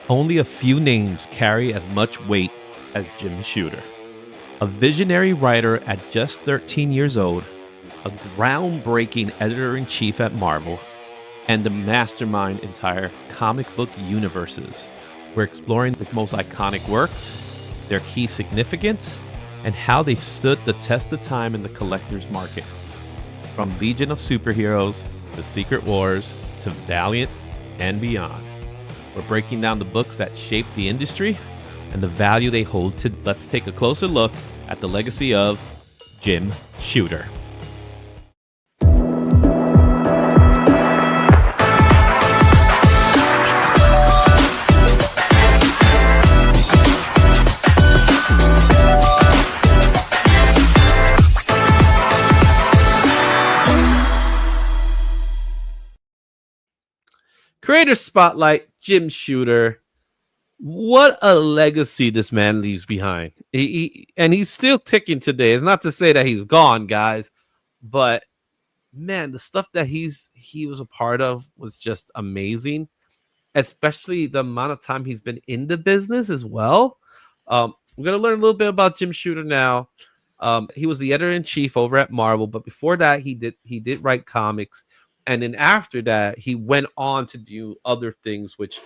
Only a few names carry as much weight as Jim Shooter. A visionary writer at just 13 years old, a groundbreaking editor-in-chief at Marvel, and the mastermind entire comic book universes. We're exploring his most iconic works, their key significance, and how they've stood the test of time in the collector's market. From Legion of Superheroes to Secret Wars to Valiant and beyond. We're breaking down the books that shaped the industry and the value they hold to. Let's take a closer look at the legacy of Jim Shooter. Creator Spotlight, Jim Shooter. What a legacy this man leaves behind. And he's still ticking today. It's not to say that he's gone, guys, but man, the stuff that he was a part of was just amazing, especially the amount of time he's been in the business as well. We're going to learn a little bit about Jim Shooter now. He was the editor-in-chief over at Marvel, but before that, he did write comics. And then after that, he went on to do other things, which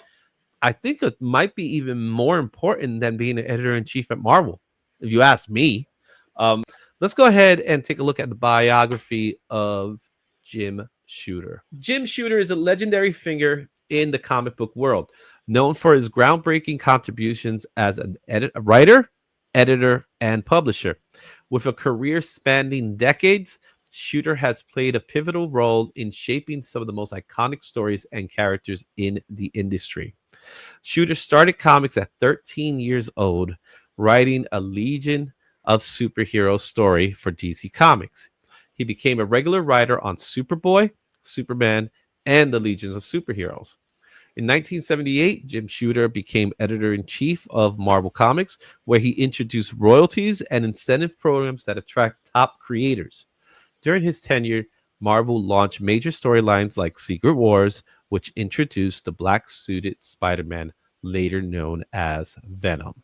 I think it might be even more important than being an editor-in-chief at Marvel, if you ask me. Let's go ahead and take a look at the biography of Jim Shooter. Jim Shooter is a legendary figure in the comic book world, known for his groundbreaking contributions as a writer, editor, and publisher. With a career spanning decades, Shooter has played a pivotal role in shaping some of the most iconic stories and characters in the industry. Shooter started comics at 13 years old, writing a Legion of Superheroes story for DC Comics. He became a regular writer on Superboy, Superman, and the Legions of Superheroes. In 1978, Jim Shooter became editor-in-chief of Marvel Comics, where he introduced royalties and incentive programs that attract top creators. During his tenure, Marvel launched major storylines like Secret Wars, which introduced the black-suited Spider-Man, later known as Venom.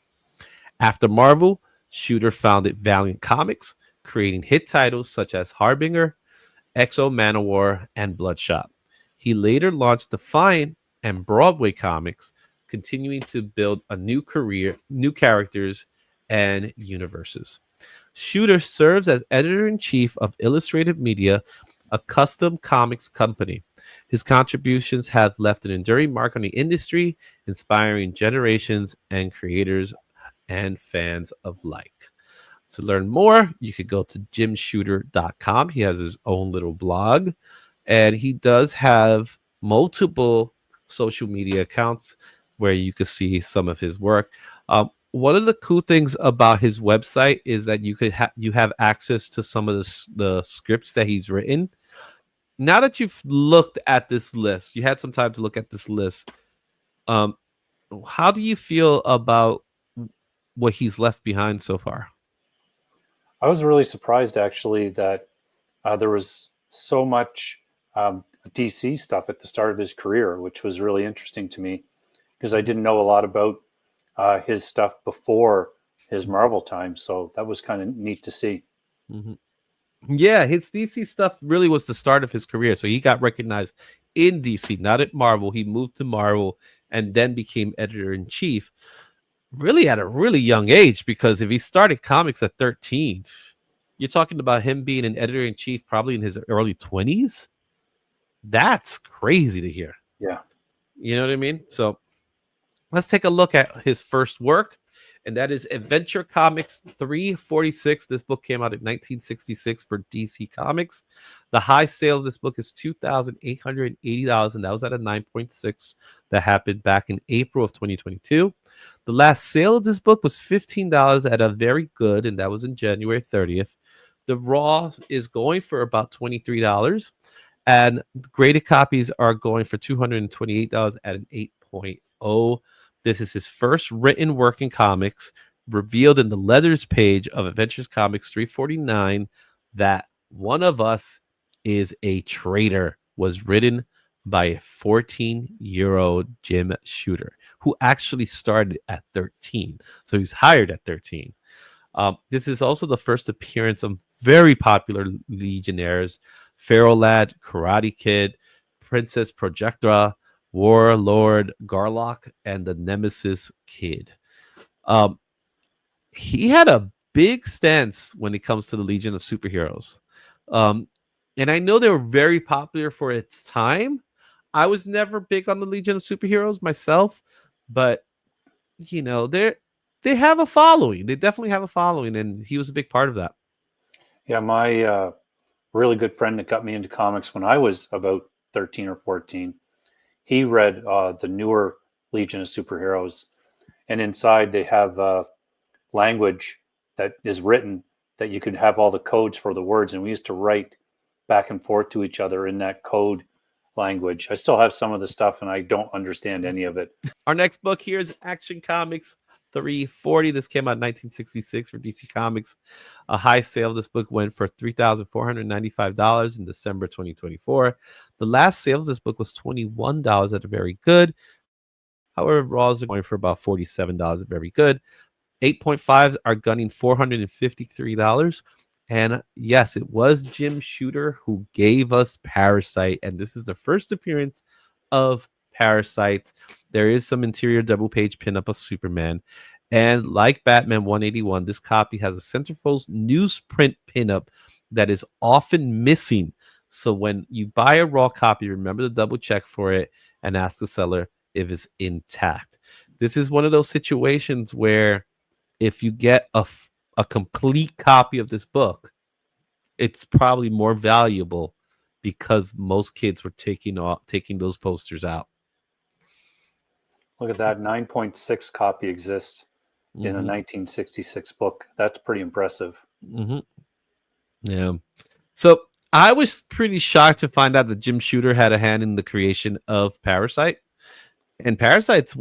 After Marvel, Shooter founded Valiant Comics, creating hit titles such as Harbinger, X-O Manowar, and Bloodshot. He later launched Defiant and Broadway Comics, continuing to build a new career, new characters, and universes. Shooter serves as editor-in-chief of Illustrated Media, a custom comics company. His contributions have left an enduring mark on the industry, inspiring generations and creators and fans alike. To learn more, you could go to jimshooter.com. He has his own little blog, and he does have multiple social media accounts where you can see some of his work. One of the cool things about his website is that you have access to some of the scripts that he's written. Now that you've looked at this list, you had some time to look at this list. How do you feel about what he's left behind so far? I was really surprised, actually, that there was so much DC stuff at the start of his career, which was really interesting to me because I didn't know a lot about his stuff before his Marvel time. So that was kind of neat to see. Mm-hmm. Yeah, his DC stuff really was the start of his career. So he got recognized in DC, not at Marvel. He moved to Marvel and then became editor-in-chief really at a really young age, because if he started comics at 13, you're talking about him being an editor-in-chief probably in his early 20s. That's crazy to hear. Yeah. You know what I mean? So let's take a look at his first work, and that is Adventure Comics 346. This book came out in 1966 for DC Comics. The high sale of this book is $2,880, and that was at a 9.6 that happened back in April of 2022. The last sale of this book was $15 at a very good, and that was in January 30th. The raw is going for about $23, and graded copies are going for $228 at an 8.0. This is his first written work in comics, revealed in the letters page of Adventures Comics 349 that One of Us is a Traitor was written by a 14-year-old Jim Shooter, who actually started at 13. So he's hired at 13. This is also the first appearance of very popular Legionnaires: Pharaoh Lad, Karate Kid, Princess Projectra, Warlord Garlock, and the Nemesis Kid. Um, he had a big stance when it comes to the Legion of Superheroes. Um, and I know they were very popular for its time. I was never big on the Legion of Superheroes myself, but they have a following. They definitely have a following, and he was a big part of that. Yeah, my really good friend that got me into comics when I was about 13 or 14, he read the newer Legion of Superheroes, and inside they have language that is written that you could have all the codes for the words, and we used to write back and forth to each other in that code language. I still have some of the stuff, and I don't understand any of it. Our next book here is Action Comics 340. This came out in 1966 for DC Comics. A high sale of this book went for $3,495 in December 2024. The last sale of this book was $21 at a very good. However, Raws are going for about $47 at very good. 8.5s are gunning $453. And yes, it was Jim Shooter who gave us Parasite. And this is the first appearance of Parasite. There is some interior double page pinup of Superman. And like Batman 181, this copy has a centerfold newsprint pinup that is often missing. So when you buy a raw copy, remember to double check for it and ask the seller if it's intact. This is one of those situations where if you get a complete copy of this book, it's probably more valuable because most kids were taking those posters out. Look at that, 9.6 copy exists in a 1966 book. That's pretty impressive. Yeah. So I was pretty shocked to find out that Jim Shooter had a hand in the creation of Parasite. And Parasite's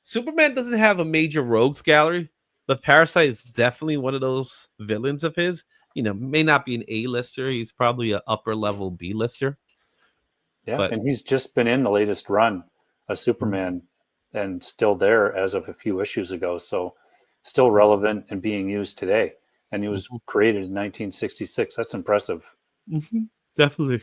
Superman doesn't have a major rogues gallery, but Parasite is definitely one of those villains of his. May not be an A-lister. He's probably an upper level B-lister. Yeah, But and he's just been in the latest run of Superman and still there as of a few issues ago. So still relevant and being used today. And he was created in 1966. That's impressive. Definitely.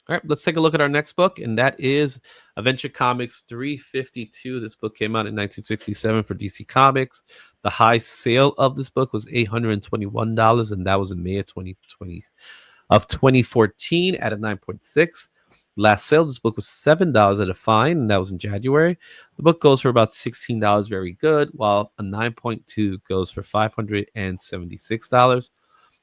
All right, let's take a look at our next book, and that is Adventure Comics 352. This book came out in 1967 for DC Comics. The high sale of this book was $821, and that was in May of 2014 at a 9.6. Last sale of this book was $7 at a fine, and that was in January. The book goes for about $16, very good, while a 9.2 goes for $576.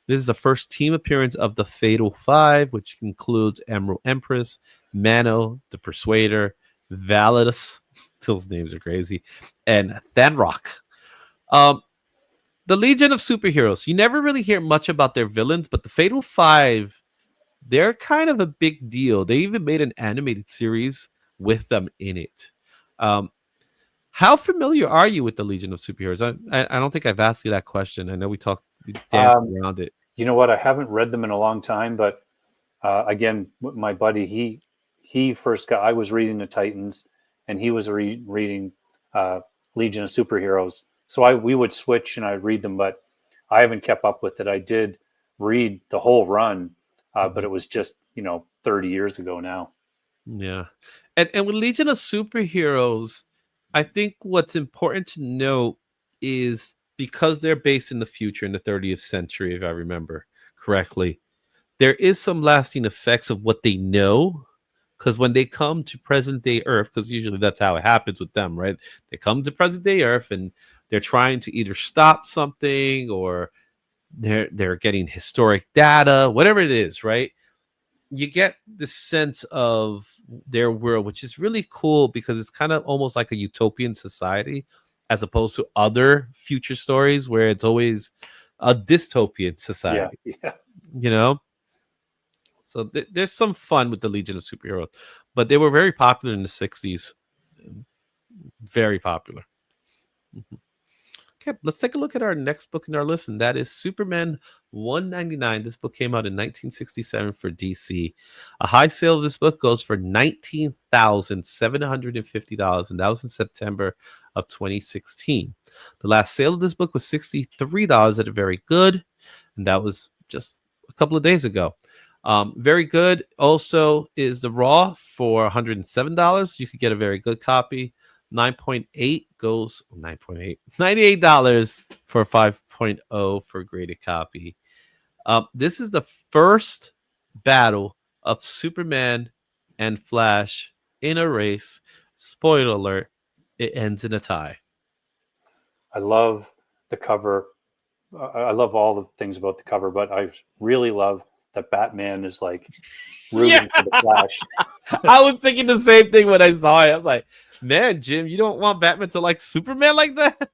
This is the first team appearance of the Fatal Five, which includes Emerald Empress, Mano, the Persuader, Validus, those names are crazy, and Thanrock. The Legion of Superheroes, you never really hear much about their villains, but the Fatal Five, they're kind of a big deal. They even made an animated series with them in it. How familiar are you with the Legion of Superheroes? I don't think I've asked you that question. I know we danced around it. You know what? I haven't read them in a long time, but again, my buddy, he first got. I was reading the Titans, and he was reading Legion of Superheroes. So we would switch, and I'd read them, but I haven't kept up with it. I did read the whole run, but it was just 30 years ago now. Yeah, and with Legion of Superheroes, I think what's important to note is because they're based in the future in the 30th century, if I remember correctly, there is some lasting effects of what they know. Because when they come to present day Earth, because usually that's how it happens with them, right? They come to present day Earth and they're trying to either stop something or they're getting historic data, whatever it is, right? You get the sense of their world, which is really cool because it's kind of almost like a utopian society as opposed to other future stories where it's always a dystopian society. Yeah. So there's some fun with the Legion of Superheroes, but they were very popular in the 60s. Very popular. Okay, let's take a look at our next book in our list, and that is Superman 199. This book came out in 1967 for DC. A high sale of this book goes for $19,750, and that was in September of 2016. The last sale of this book was $63 at a very good, and that was just a couple of days ago. Very good also is the Raw for $107. You could get a very good copy. 9.8 goes 9.8 $98 for 5.0 for graded copy. This is the first battle of Superman and Flash in a race. Spoiler alert, it ends in a tie. I love the cover. I love all the things about the cover, but I really love that Batman is like rooting for the Flash. I was thinking the same thing when I saw it. I was like, man, Jim, you don't want Batman to like Superman like that?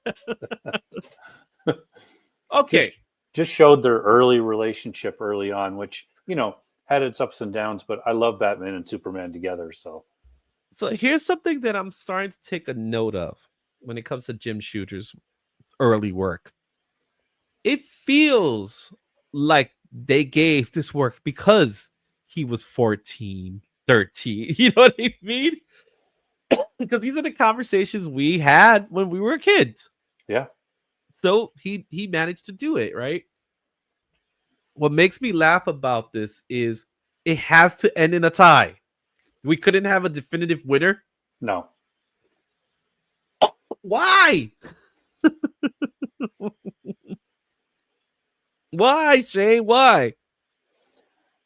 Okay. Just showed their early relationship early on, which, had its ups and downs, but I love Batman and Superman together. So here's something that I'm starting to take a note of when it comes to Jim Shooter's early work. It feels like they gave this work because he was 14, 13. You know what I mean? Because these are the conversations we had when we were kids. Yeah. So he managed to do it, right? What makes me laugh about this is it has to end in a tie. We couldn't have a definitive winner. No. Why? Why, Shane? Why?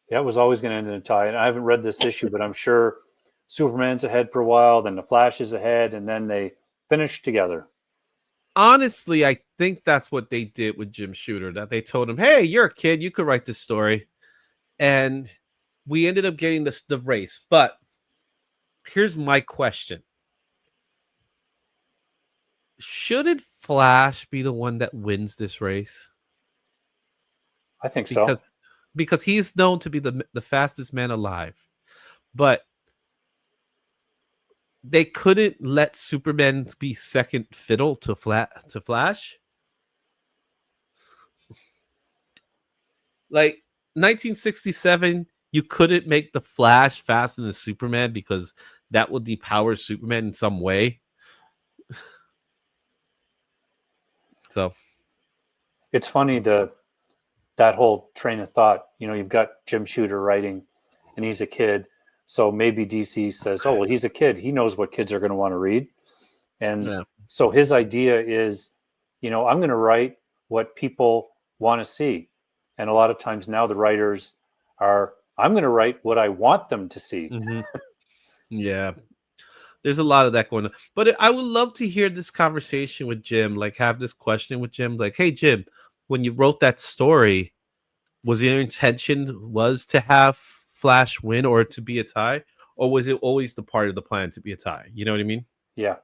Yeah, it was always going to end in a tie. And I haven't read this issue, but I'm sure Superman's ahead for a while, then the Flash is ahead, and then they finish together. Honestly, I think that's what they did with Jim Shooter, that they told him, hey, you're a kid, you could write this story. And we ended up getting the race. But here's my question. Shouldn't Flash be the one that wins this race? I think so. Because he's known to be the fastest man alive. But they couldn't let Superman be second fiddle to Flash. Like 1967, you couldn't make the Flash faster than Superman because that would depower Superman in some way. So it's funny that whole train of thought. You've got Jim Shooter writing, and he's a kid. So maybe DC says, oh, well, he's a kid. He knows what kids are going to want to read. And so his idea is, I'm going to write what people want to see. And a lot of times now the writers are, I'm going to write what I want them to see. Mm-hmm. Yeah. There's a lot of that going on. But I would love to hear this conversation with Jim, like have this question with Jim, like, hey, Jim, when you wrote that story, was your intention was to have Flash win or to be a tie, or was it always the part of the plan to be a tie? You know what I mean? Yeah.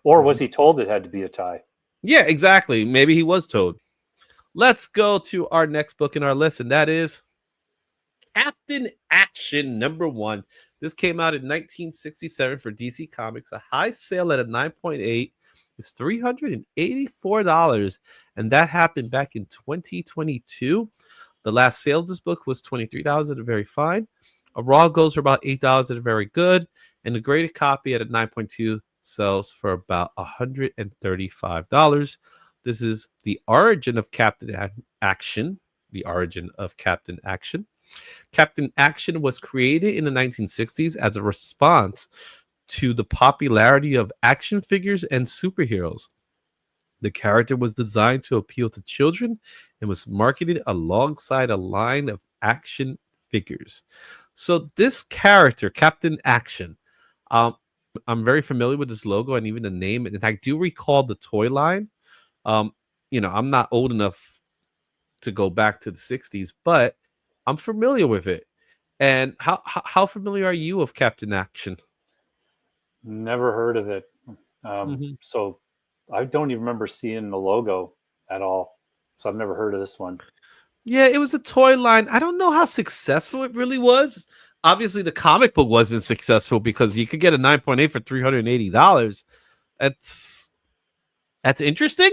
Or was he told it had to be a tie? Yeah, exactly. Maybe he was told. Let's go to our next book in our list, and that is Captain Action #1. This came out in 1967 for DC Comics. A high sale at a 9.8 is $384, and that happened back in 2022. The last sale of this book was $23 at a very fine. A raw goes for about $8 at a very good, and the graded copy at a 9.2 sells for about $135. This is the origin of Captain Action. The origin of Captain Action. Captain Action was created in the 1960s as a response to the popularity of action figures and superheroes. The character was designed to appeal to children and was marketed alongside a line of action figures. So this character, Captain Action, I'm very familiar with this logo and even the name, and I do recall the toy line. I'm not old enough to go back to the 60s, but I'm familiar with it. And how familiar are you with Captain Action? Never heard of it. So I don't even remember seeing the logo at all. So I've never heard of this one. Yeah, it was a toy line. I don't know how successful it really was. Obviously, the comic book wasn't successful because you could get a 9.8 for $380. That's interesting.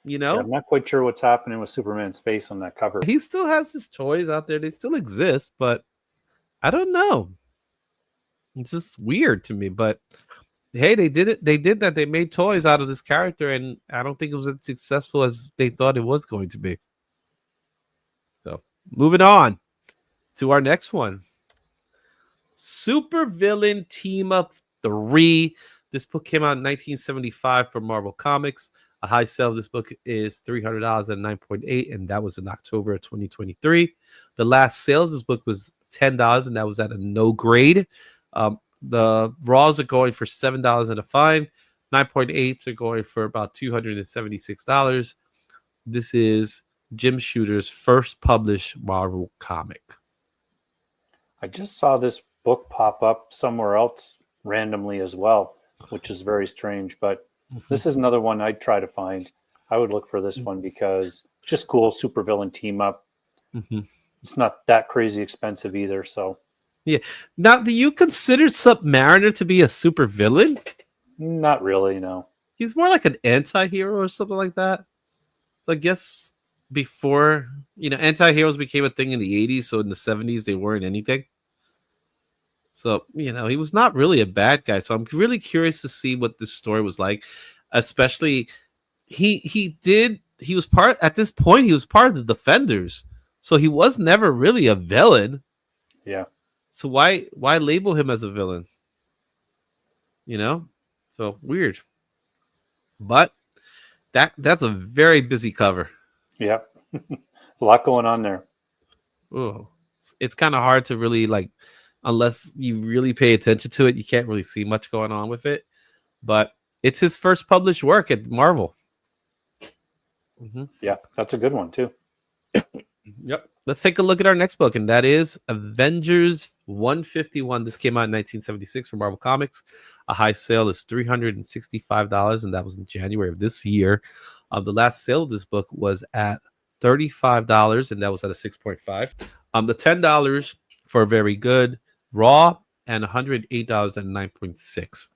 You Yeah, know, I'm not quite sure what's happening with Superman's face on that cover. he still has his toys out there. They still exist, but I don't know. It's just weird to me. But hey, they did it. They did that. They made toys out of this character, and I don't think it was as successful as they thought it was going to be. So moving on to our next one. Super Villain Team Up 3. This book came out in 1975 for Marvel Comics. A high sale of this book is $300 at 9.8, and that was in October of 2023. The last sale of this book was $10, and that was at a no grade. The raws are going for $7 and a fine. 9.8s are going for about $276. This is Jim Shooter's first published Marvel comic. I just saw this book pop up somewhere else randomly as well, which is very strange. But this is another one I'd try to find. I would look for this one because it's just cool, supervillain team up. It's not that crazy expensive either. So yeah. Now, do you consider Submariner to be a super villain? not really, no. He's more like an anti-hero or something like that. So I guess before, anti-heroes became a thing in the 80s, so in the 70s they weren't anything. So, he was not really a bad guy. So I'm really curious to see what this story was like, especially he was part at this point, he was part of the Defenders. So he was never really a villain. Yeah. So why label him as a villain? So weird. But that's a very busy cover. Yeah. A lot going on there. Oh, it's kind of hard to really unless you really pay attention to it, you can't really see much going on with it. But it's his first published work at Marvel. Yeah, that's a good one too. Yep. Let's take a look at our next book, and that is Avengers 151. This came out in 1976 from Marvel Comics. A high sale is $365, and that was in January of this year. The last sale of this book was at $35, and that was at a 6.5. The $10 for Very Good, Raw, and $108 at 9.6.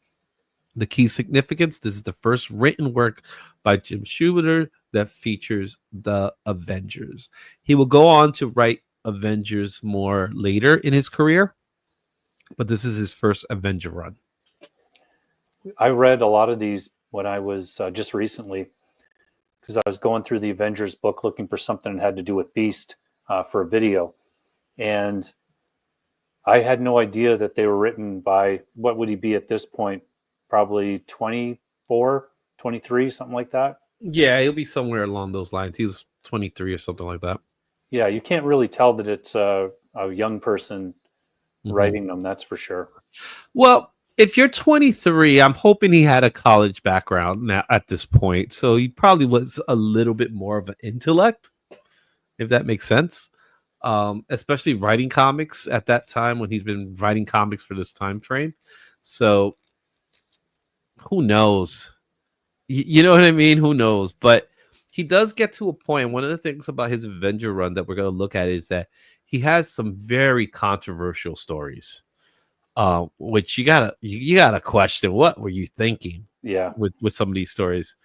The key significance: this is the first written work by Jim Shooter that features the Avengers. He will go on to write Avengers more later in his career, but this is his first Avenger run. I read a lot of these when I was just recently, because I was going through the Avengers book looking for something that had to do with Beast for a video. And I had no idea that they were written by, what would he be at this point? Probably 24, 23, something like that. Yeah, he'll be somewhere along those lines. He's 23 or something like that. Yeah, you can't really tell that it's a young person writing them, that's for sure. Well, if you're 23, I'm hoping he had a college background now at this point. So he probably was a little bit more of an intellect, if that makes sense. Especially writing comics at that time when he's been writing comics for this time frame. So who knows? You know what I mean? Who knows? But he does get to a point. One of the things about his Avenger run that we're going to look at is that he has some very controversial stories, which you gotta question. What were you thinking? Yeah, with some of these stories.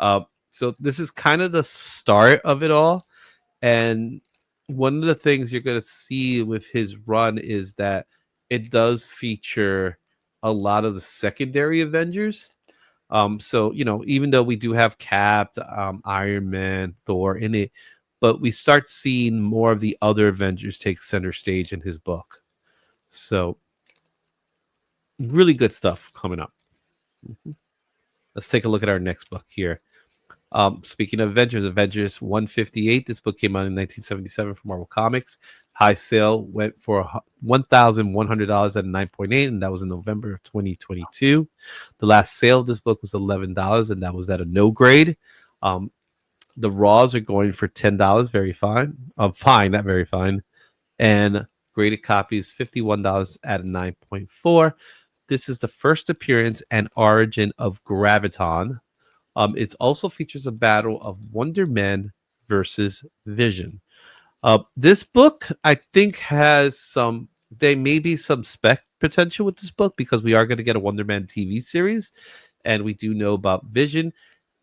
So this is kind of the start of it all, and one of the things you're going to see with his run is that it does feature a lot of the secondary Avengers. So even though we do have Cap, Iron Man, Thor in it, but we start seeing more of the other Avengers take center stage in his book. So really good stuff coming up. Let's take a look at our next book here. Speaking of Avengers 158. This book came out in 1977 from Marvel Comics. High sale went for $1,100 at 9.8, and that was in November of 2022. The last sale of this book was $11, and that was at a no grade. The raws are going for $10, very fine. Fine, not very fine. And graded copies $51 at a 9.4. This is the first appearance and origin of Graviton. It also features a battle of Wonder Man versus Vision. This book, I think, there may be some spec potential with this book because we are going to get a Wonder Man TV series, and we do know about Vision.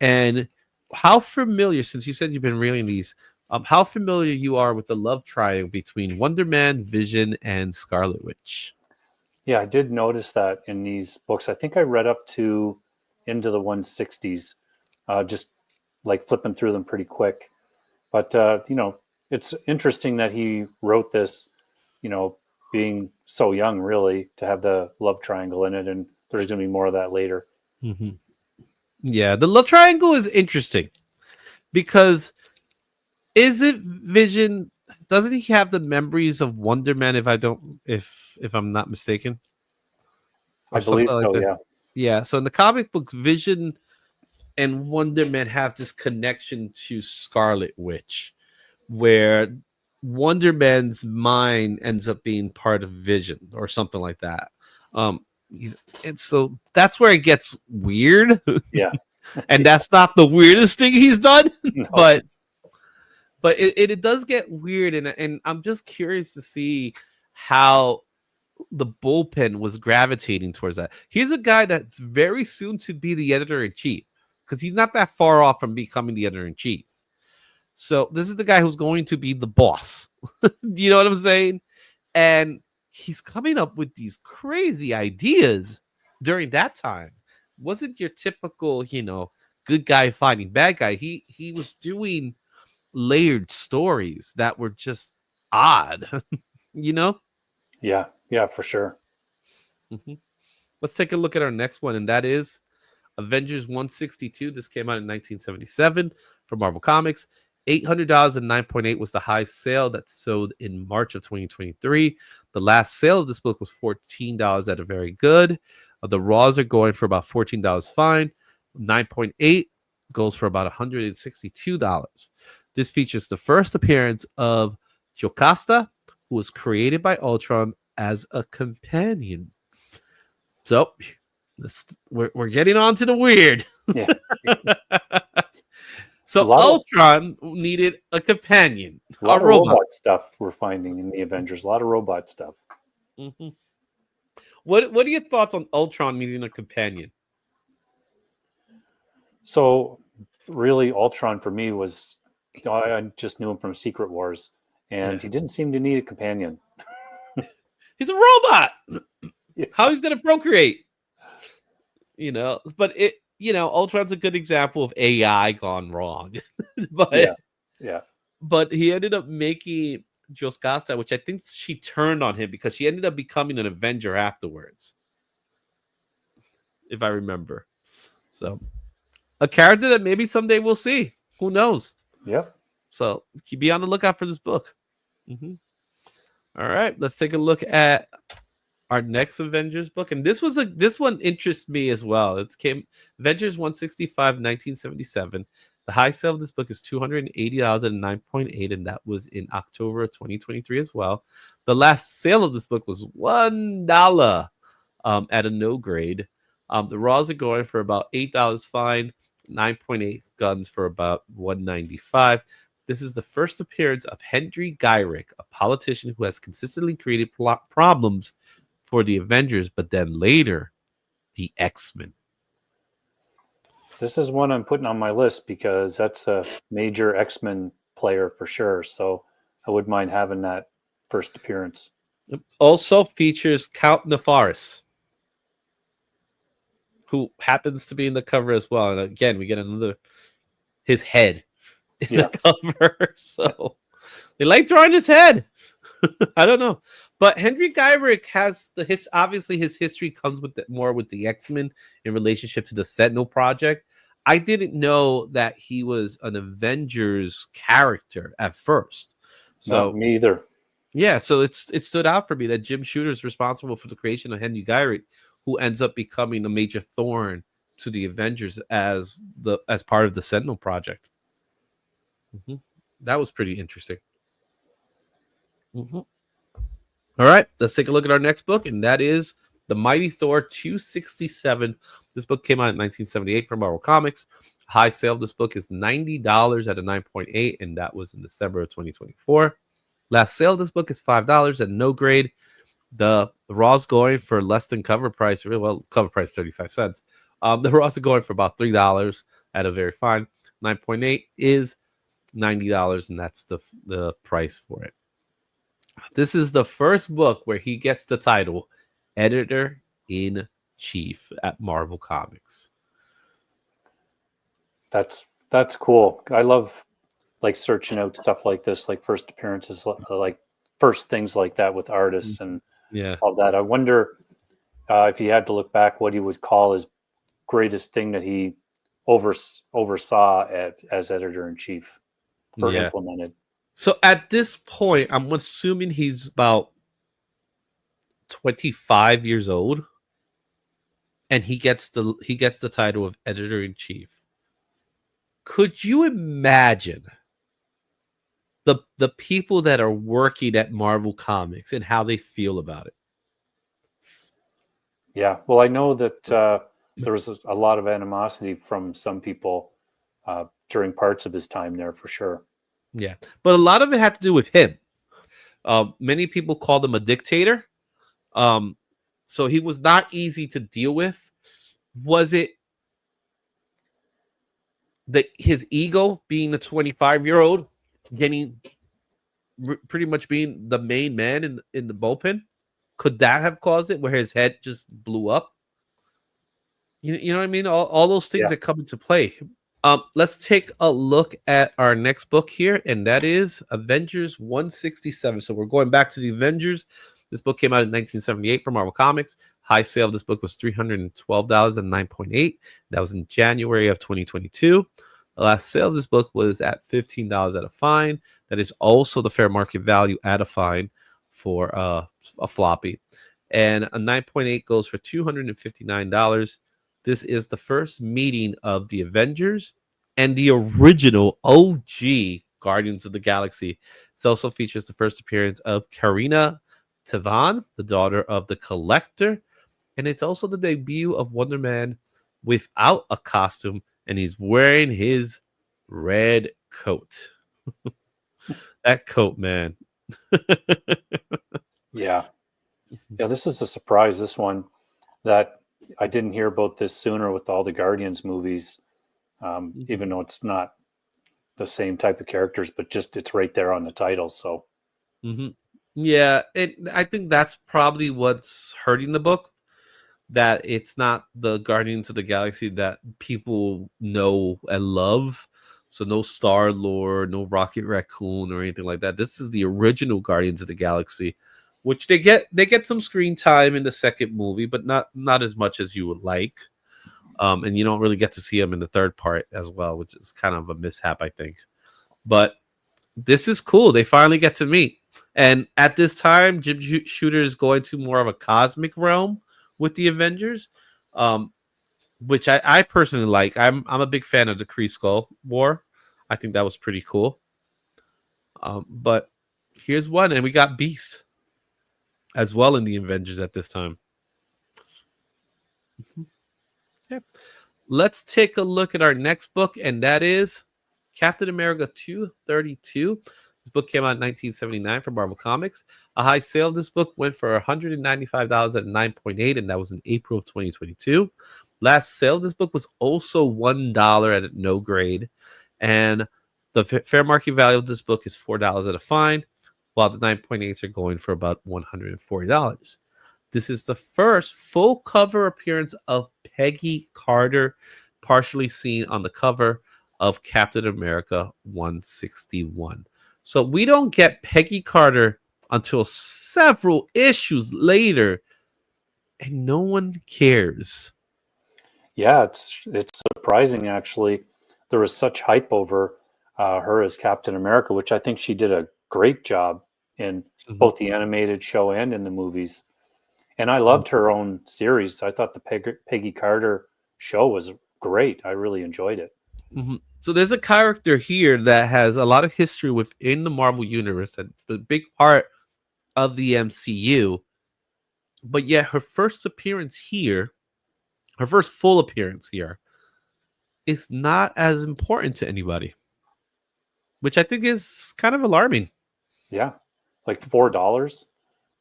And how familiar, since you said you've been reading these, how familiar you are with the love triangle between Wonder Man, Vision, and Scarlet Witch? Yeah, I did notice that in these books. I think I read up to into the 160s, just like flipping through them pretty quick. But it's interesting that he wrote this, you know, being so young, really, to have the love triangle in it, and there's going to be more of that later. Mm-hmm. Yeah, the love triangle is interesting because is it Vision? Doesn't he have the memories of Wonder Man? If I'm not mistaken, I or something believe like so. that. Yeah, Yeah. So in the comic book, Vision and Wonder Man have this connection to Scarlet Witch, where Wonder Man's mind ends up being part of Vision or something like that. Um, and so that's where it gets weird, yeah, and that's not the weirdest thing he's done, no, but it does get weird, and I'm just curious to see how the bullpen was gravitating towards that. Here's a guy that's very soon to be the editor in chief because he's not that far off from becoming the editor in chief. So this is the guy who's going to be the boss. Do you know what I'm saying? And he's coming up with these crazy ideas during that time. Wasn't your typical, good guy fighting bad guy. He was doing layered stories that were just odd, you know? yeah, yeah, for sure. Mhm. Let's take a look at our next one, and that is Avengers 162. This came out in 1977 from Marvel Comics. $800 and 9.8 was the high sale that sold in March of 2023. The last sale of this book was $14 at a very good. The Raws are going for about $14 fine. 9.8 goes for about $162. This features the first appearance of Jocasta, who was created by Ultron as a companion. So we're getting on to the weird. Yeah, a So lot of Ultron needed a companion, a a lot of robot. robot stuff we're finding in the Avengers. A lot of robot stuff. Mhm. What are your thoughts on Ultron needing a companion? So really, Ultron for me was, I just knew him from Secret Wars, Yeah, and he didn't seem to need a companion. he's a robot. Yeah, How he's gonna procreate? But Ultron's a good example of AI gone wrong. but yeah, yeah. but he ended up making Jocasta, which I think she turned on him because she ended up becoming an Avenger afterwards, if I remember. So a character that maybe someday we'll see. Who knows? Yep. So be on the lookout for this book. Mhm. All right, let's take a look at our next Avengers book, and this one interests me as well. It came Avengers 165, 1977. The high sale of this book is $280 and 9.8, and that was in October of 2023 as well. The last sale of this book was $1 at a no grade. The Raws are going for about $8 fine, 9.8 guns for about $195. This is the first appearance of Henry Gyrick, a politician who has consistently created problems for the Avengers, but then later the X-Men. This is one I'm putting on my list because that's a major X-Men player for sure. So I wouldn't mind having that first appearance. It also features Count Nefaris, who happens to be in the cover as well. And again, we get his head in Yeah. the cover. So they like drawing his head. I don't know. But Henry Gyrick has obviously his history comes with more with the X-Men in relationship to the Sentinel Project. I didn't know that he was an Avengers character at first. Not So me either. yeah, so it stood out for me that Jim Shooter is responsible for the creation of Henry Gyrick, who ends up becoming a major thorn to the Avengers as part of the Sentinel Project. Mm-hmm. That was pretty interesting. Mm-hmm. All right, let's take a look at our next book, and that is The Mighty Thor 267. This book came out in 1978 from Marvel Comics. High sale of this book is $90 at a 9.8, and that was in December of 2024. Last sale of this book is $5 at no grade. The Raw's going for less than cover price. Well, cover price 35 cents. The Raw's are going for about $3 at a very fine. 9.8 is $90, and that's the price for it. This is the first book where he gets the title editor in chief at Marvel Comics. That's cool. I love like searching out stuff like this, like first appearances, like first things like that with artists and Yeah. all that. I wonder if he had to look back, what he would call his greatest thing that he oversaw as editor in chief or Yeah. implemented. So at this point, I'm assuming he's about 25 years old, and he gets the title of editor in chief. Could you imagine the people that are working at Marvel Comics and how they feel about it? Yeah. Well, I know that there was a lot of animosity from some people during parts of his time there for sure. Yeah, but a lot of it had to do with him. Many people called him a dictator. So he was not easy to deal with. Was it his ego being the 25-year-old, getting pretty much being the main man in the bullpen? Could that have caused it, where his head just blew up? You know what I mean? All those things Yeah. that come into play. Let's take a look at our next book here, and that is Avengers 167. So we're going back to the Avengers. This book came out in 1978 from Marvel Comics. High sale of this book was $312 and 9.8. That was in January of 2022. The last sale of this book was at $15 at a fine. That is also the fair market value at a fine for a floppy. And a 9.8 goes for $259. This is the first meeting of the Avengers and the original OG Guardians of the Galaxy. This also features the first appearance of Karina Tavan, the daughter of the Collector. And it's also the debut of Wonder Man without a costume, and he's wearing his red coat. That coat, man. Yeah. Yeah, this is a surprise, this one, that I didn't hear about this sooner with all the Guardians movies, even though it's not the same type of characters, but just it's right there on the title. So, Yeah, I think that's probably what's hurting the book, that it's not the Guardians of the Galaxy that people know and love. So no Star-Lord, no Rocket Raccoon or anything like that. This is the original Guardians of the Galaxy, which they get some screen time in the second movie, but not as much as you would like. And you don't really get to see them in the third part as well, which is kind of a mishap, I think. But this is cool. They finally get to meet. And at this time, Jim Shooter is going to more of a cosmic realm with the Avengers, which I personally like. I'm a big fan of the Kree Skull War. I think that was pretty cool. But here's one, and we got Beast as well in the Avengers at this time. Yeah. Let's take a look at our next book, and that is Captain America 232. This book came out in 1979 from Marvel Comics. A high sale of this book went for $195 at 9.8, and that was in April of 2022. Last sale of this book was also $1 at no grade, and the fair market value of this book is $4 at a fine, while the 9.8s are going for about $140. This is the first full cover appearance of Peggy Carter, partially seen on the cover of Captain America 161. So we don't get Peggy Carter until several issues later, and no one cares. yeah, it's surprising actually. There was such hype over her as Captain America, which I think she did a great job in both the animated show and in the movies. And I loved her own series. I thought the Peggy Carter show was great. I really enjoyed it. So there's a character here that has a lot of history within the Marvel Universe, that's a big part of the MCU. But yet her first appearance here, her first full appearance here, is not as important to anybody, which I think is kind of alarming. Yeah, like $4.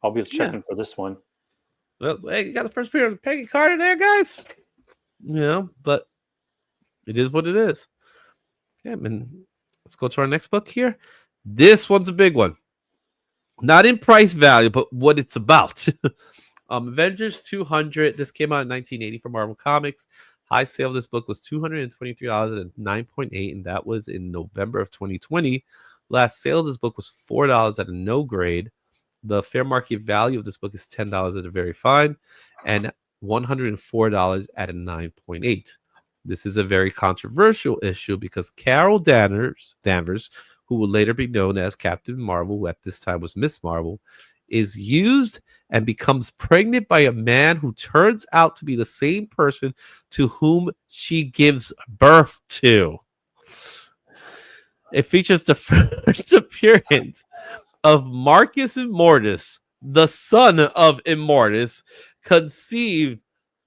I'll be Yeah. checking for this one. Well, hey, you got the first appearance of Peggy Carter there, guys. But it is what it is. Yeah, and let's go to our next book here. This one's a big one. Not in price value, but what it's about. Avengers 200. This came out in 1980 from Marvel Comics. High sale of this book was $223 at 9.8, and that was in November of 2020. Last sale of this book was $4 at a no grade. The fair market value of this book is $10 at a very fine, and $104 at a 9.8. This is a very controversial issue because Carol Danvers, who will later be known as Captain Marvel, who at this time was Miss Marvel, is used and becomes pregnant by a man who turns out to be the same person to whom she gives birth to. It features the first appearance of Marcus Immortus, the son of Immortus, conceived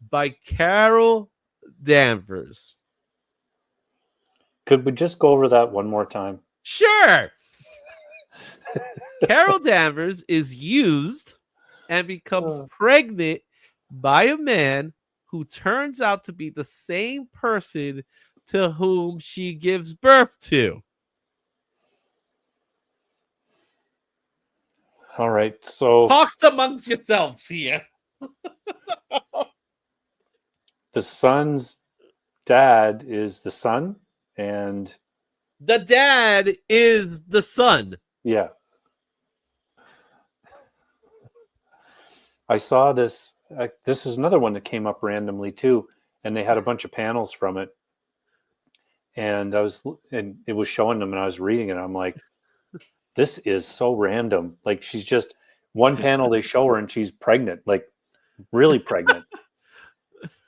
by Carol Danvers. Could we just go over that one more time? Sure. Carol Danvers is used and becomes pregnant by a man who turns out to be the same person to whom she gives birth to. All right, so talk amongst yourselves here. The son's dad is the son, and the dad is the son. Yeah. I saw this. This is another one that came up randomly too, and they had a bunch of panels from it. And it was showing them, and I was reading it. I'm like, this is so random. Like, she's just one panel they show her, and she's pregnant, like really pregnant,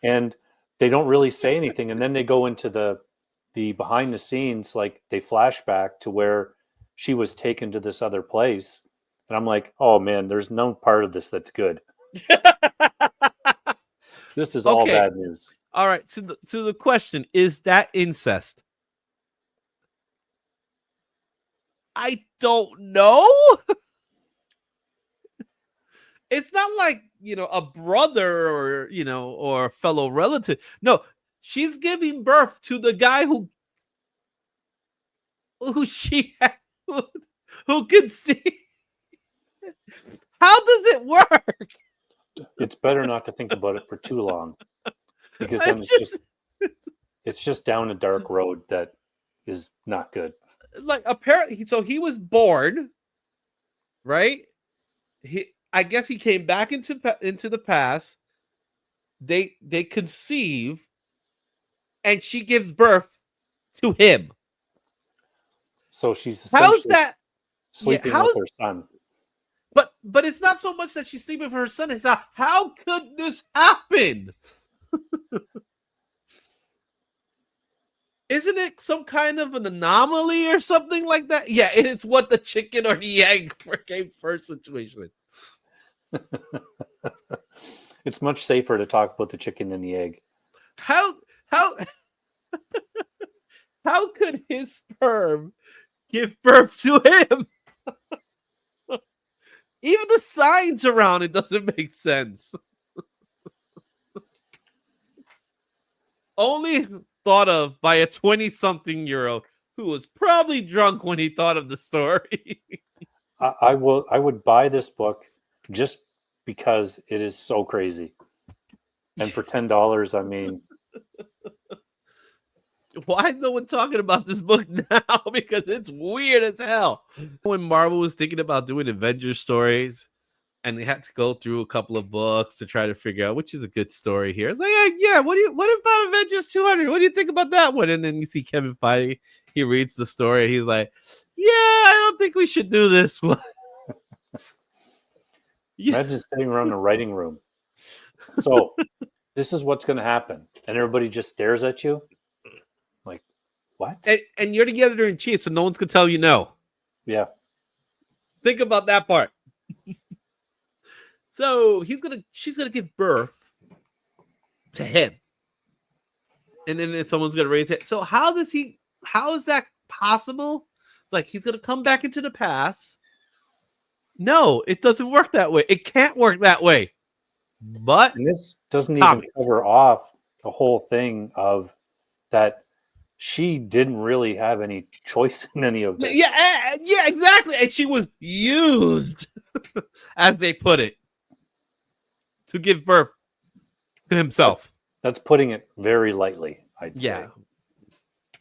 and they don't really say anything. And then they go into the behind the scenes, like they flash back to where she was taken to this other place. And I'm like, oh man, there's no part of this that's good. This is all bad news. All right. To the question, is that incest? I don't know. It's not like, a brother or, or a fellow relative. No, she's giving birth to the guy who can see. How does it work? It's better not to think about it for too long, because then it's just down a dark road that is not good. Like, apparently, so he was born, right? I guess he came back into the past. They conceive, and she gives birth to him. So she's how's that sleeping with her son? But it's not so much that she's sleeping with her son. It's how could this happen? Isn't it some kind of an anomaly or something like that? Yeah, it's what the chicken or the egg came first situation. It's much safer to talk about the chicken than the egg. How could his sperm give birth to him? Even the signs around it doesn't make sense. Only thought of by a 20-something-year-old who was probably drunk when he thought of the story. I would buy this book just because it is so crazy. And for $10, I mean, why is no one talking about this book now? Because it's weird as hell. When Marvel was thinking about doing Avengers stories, and they had to go through a couple of books to try to figure out which is a good story here. It's like, yeah, what about Avengers 200? What do you think about that one? And then you see Kevin Feige, he reads the story. He's like, yeah, I don't think we should do this one. Imagine sitting around the writing room. So this is what's going to happen. And everybody just stares at you. Like, what? And you're the editor-in-chief, so no one's going to tell you no. Yeah. Think about that part. So she's gonna give birth to him, and then someone's gonna raise it. So how is that possible? It's like he's gonna come back into the past. No, it doesn't work that way. It can't work that way. But and this doesn't even cover off the whole thing of that she didn't really have any choice in any of this. Yeah, exactly. And she was used, as they put it, to give birth to himself. That's putting it very lightly, I'd say.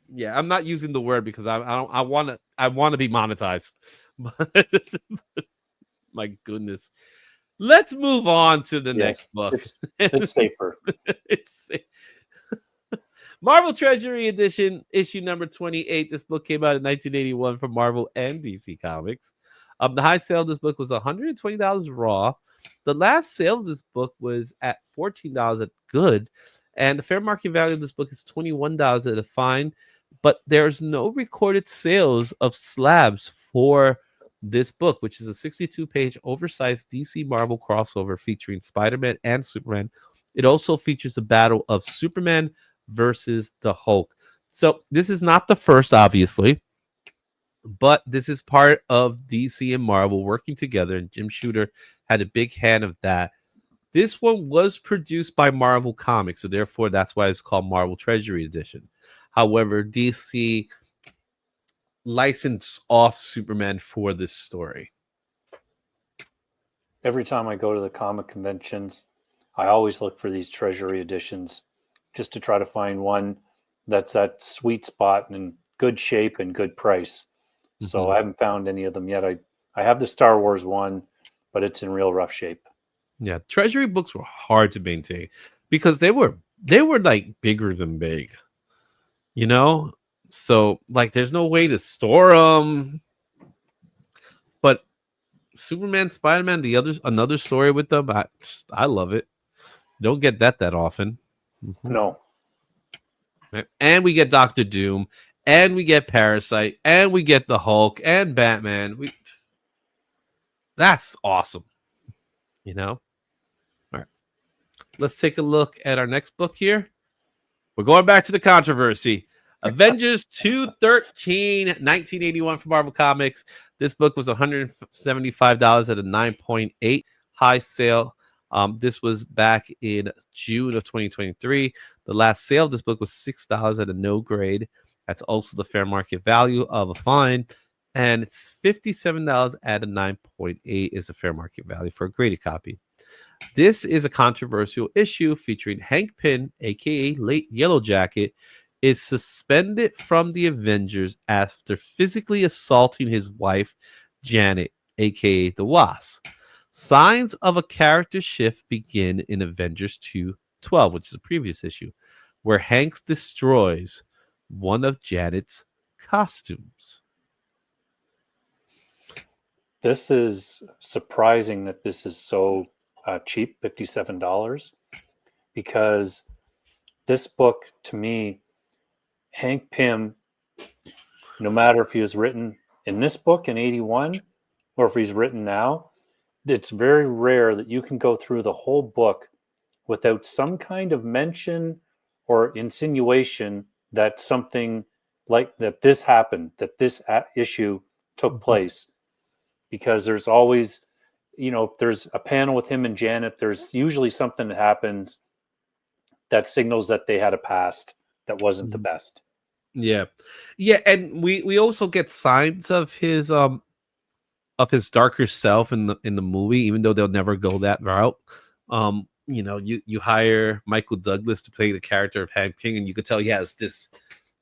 Yeah. I'm not using the word because I want to be monetized. But my goodness, let's move on to the Yes, next book. it's safer. It's Marvel Treasury Edition, issue number 28. This book came out in 1981 from Marvel and DC Comics. The high sale of this book was $120 raw. The last sale of this book was at $14 at good. And the fair market value of this book is $21 at a fine. But there's no recorded sales of slabs for this book, which is a 62-page oversized DC Marvel crossover featuring Spider-Man and Superman. It also features a battle of Superman versus the Hulk. So this is not the first, obviously, but this is part of DC and Marvel working together, and Jim Shooter had a big hand of that. This one was produced by Marvel Comics, so therefore that's why it's called Marvel Treasury Edition. However, DC licensed off Superman for this story. Every time I go to the comic conventions, I always look for these Treasury editions just to try to find one that's that sweet spot and good shape and good price. So I haven't found any of them yet. I have the Star Wars one, but it's in real rough shape. Yeah, Treasury books were hard to maintain because they were like bigger than big, you know? So like there's no way to store them. But Superman, Spider-Man, another story with them, I love it. Don't get that often. No. And we get Doctor Doom, and we get Parasite, and we get the Hulk and Batman. That's awesome. You know? All right. Let's take a look at our next book here. We're going back to the controversy. Avengers 213, 1981 from Marvel Comics. This book was $175 at a 9.8 high sale. This was back in June of 2023. The last sale of this book was $6 at a no grade. That's also the fair market value of a fine. And it's $57 at a 9.8 is the fair market value for a graded copy. This is a controversial issue featuring Hank Pym, aka Late Yellow Jacket, is suspended from the Avengers after physically assaulting his wife, Janet, aka the Wasp. Signs of a character shift begin in Avengers 2:12, which is the previous issue, where Hank destroys one of Janet's costumes. This is surprising that this is so cheap, $57, because this book, to me, Hank Pym, no matter if he was written in this book in 81 or if he's written now, it's very rare that you can go through the whole book without some kind of mention or insinuation that something like that this happened, that this issue took place. Because there's always, if there's a panel with him and Janet, there's usually something that happens that signals that they had a past that wasn't the best. Yeah, and we also get signs of his darker self in the movie, even though they'll never go that route. You hire Michael Douglas to play the character of Hank Pym, and you could tell he has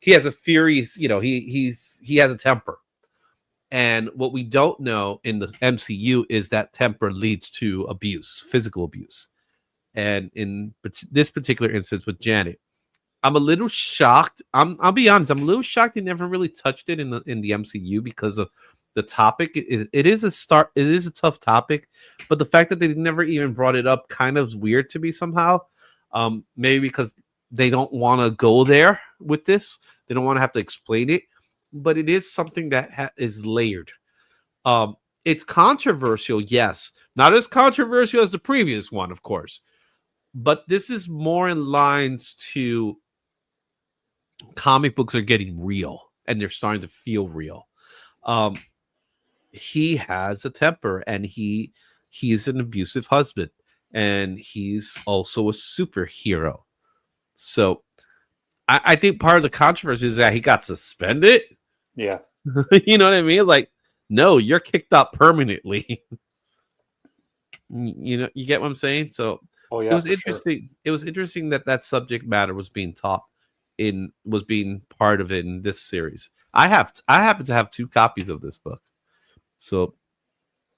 a furious, he has a temper. And what we don't know in the MCU is that temper leads to abuse, physical abuse. And in this particular instance with Janet, I'm a little shocked. I'll be honest. I'm a little shocked they never really touched it in the MCU because of the topic. It is a tough topic, but the fact that they never even brought it up kind of is weird to me somehow. Maybe because they don't want to go there with this. They don't want to have to explain it. But it is something that is layered. It's controversial, yes. Not as controversial as the previous one, of course. But this is more in lines to comic books are getting real, and they're starting to feel real. He has a temper, and he's an abusive husband, and he's also a superhero. So I think part of the controversy is that he got suspended. Yeah. You know what I mean? Like, no, you're kicked out permanently. You know, you get what I'm saying? So Oh it yeah, was for sure. interesting. It was interesting that that subject matter was being taught was being part of it in this series. I happen to have 2 copies of this book. So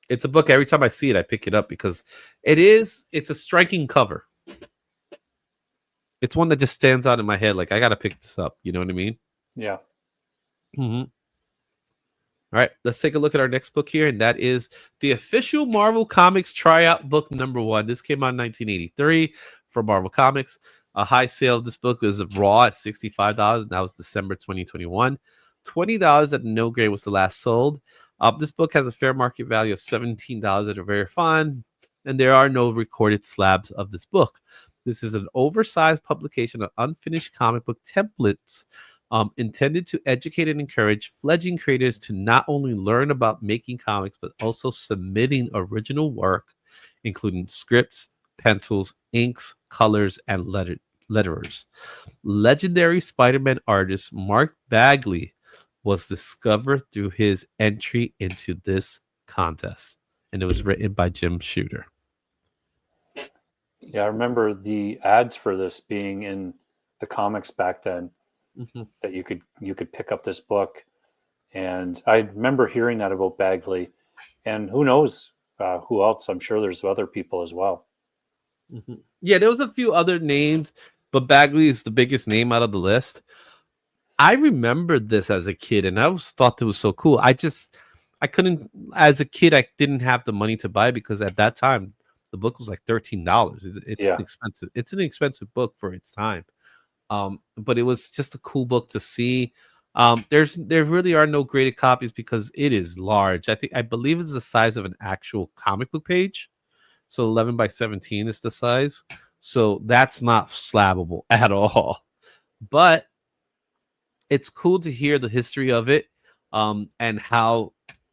it's a book every time I see it, I pick it up because it's a striking cover. It's one that just stands out in my head. Like, I got to pick this up. You know what I mean? Yeah. Mm-hmm. All right, let's take a look at our next book here, and that is the official Marvel Comics tryout book #1. This came out in 1983 for Marvel Comics. A high sale of this book was raw at $65, and that was December 2021. $20 at no grade was the last sold. This book has a fair market value of $17 at a very fine, and there are no recorded slabs of this book. This is an oversized publication of unfinished comic book templates intended to educate and encourage fledgling creators to not only learn about making comics, but also submitting original work, including scripts, pencils, inks, colors, and letterers. Legendary Spider-Man artist Mark Bagley was discovered through his entry into this contest, and it was written by Jim Shooter. Yeah, I remember the ads for this being in the comics back then, that you could pick up this book. And I remember hearing that about Bagley, and who knows who else. I'm sure there's other people as well. Yeah, there was a few other names, but Bagley is the biggest name out of the list. I remembered this as a kid, and I always thought it was so cool. I couldn't, as a kid, I didn't have the money to buy it because at that time the book was like $13. It's Yeah. an expensive. It's an expensive book for its time. But it was just a cool book to see. There really are no graded copies because it is large. I believe it's the size of an actual comic book page. So 11 by 17 is the size. So that's not slabbable at all. But it's cool to hear the history of it, and how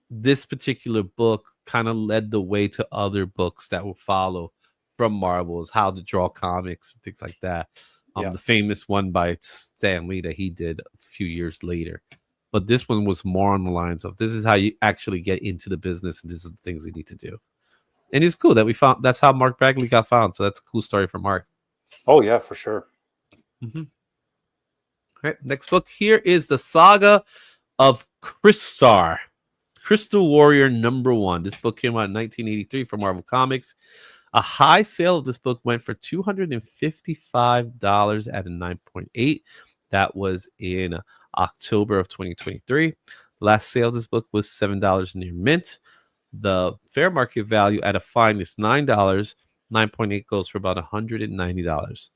this particular book kind of led the way to other books that will follow from Marvel's How to Draw Comics and things like that. Yeah. The famous one by Stan Lee that he did a few years later. But this one was more on the lines of, this is how you actually get into the business, and this is the things we need to do. And it's cool that we found, that's how Mark Bagley got found. So that's a cool story for Mark. Oh yeah, for sure. All right, next book here is the Saga of Crystar, Crystal Warrior #1. This book came out in 1983 for Marvel Comics. A high sale of this book went for $255 at a 9.8. That was in October of 2023. The last sale of this book was $7 near mint. The fair market value at a fine is $9. 9.8 goes for about $190.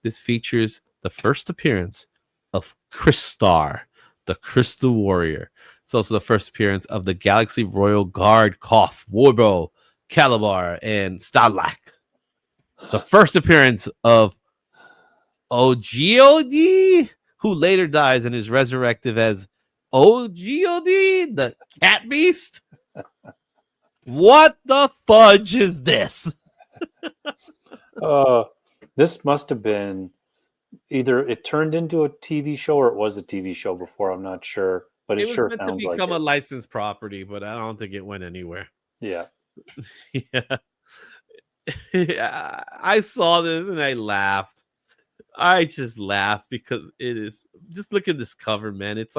This features the first appearance of Crystar, the Crystal Warrior. It's also the first appearance of the Galaxy Royal Guard, Koth, Warbow, Calabar, and Starlack. The first appearance of Ogeod, who later dies and is resurrected as Ogeod, the cat beast. What the fudge is this? This must have been either it turned into a TV show or it was a TV show before. I'm not sure, but it was sure meant sounds to like become a it. licensed property, but I don't think it went anywhere. Yeah. Yeah. I saw this and I laughed. I just laughed because it is, just look at this cover, man. It's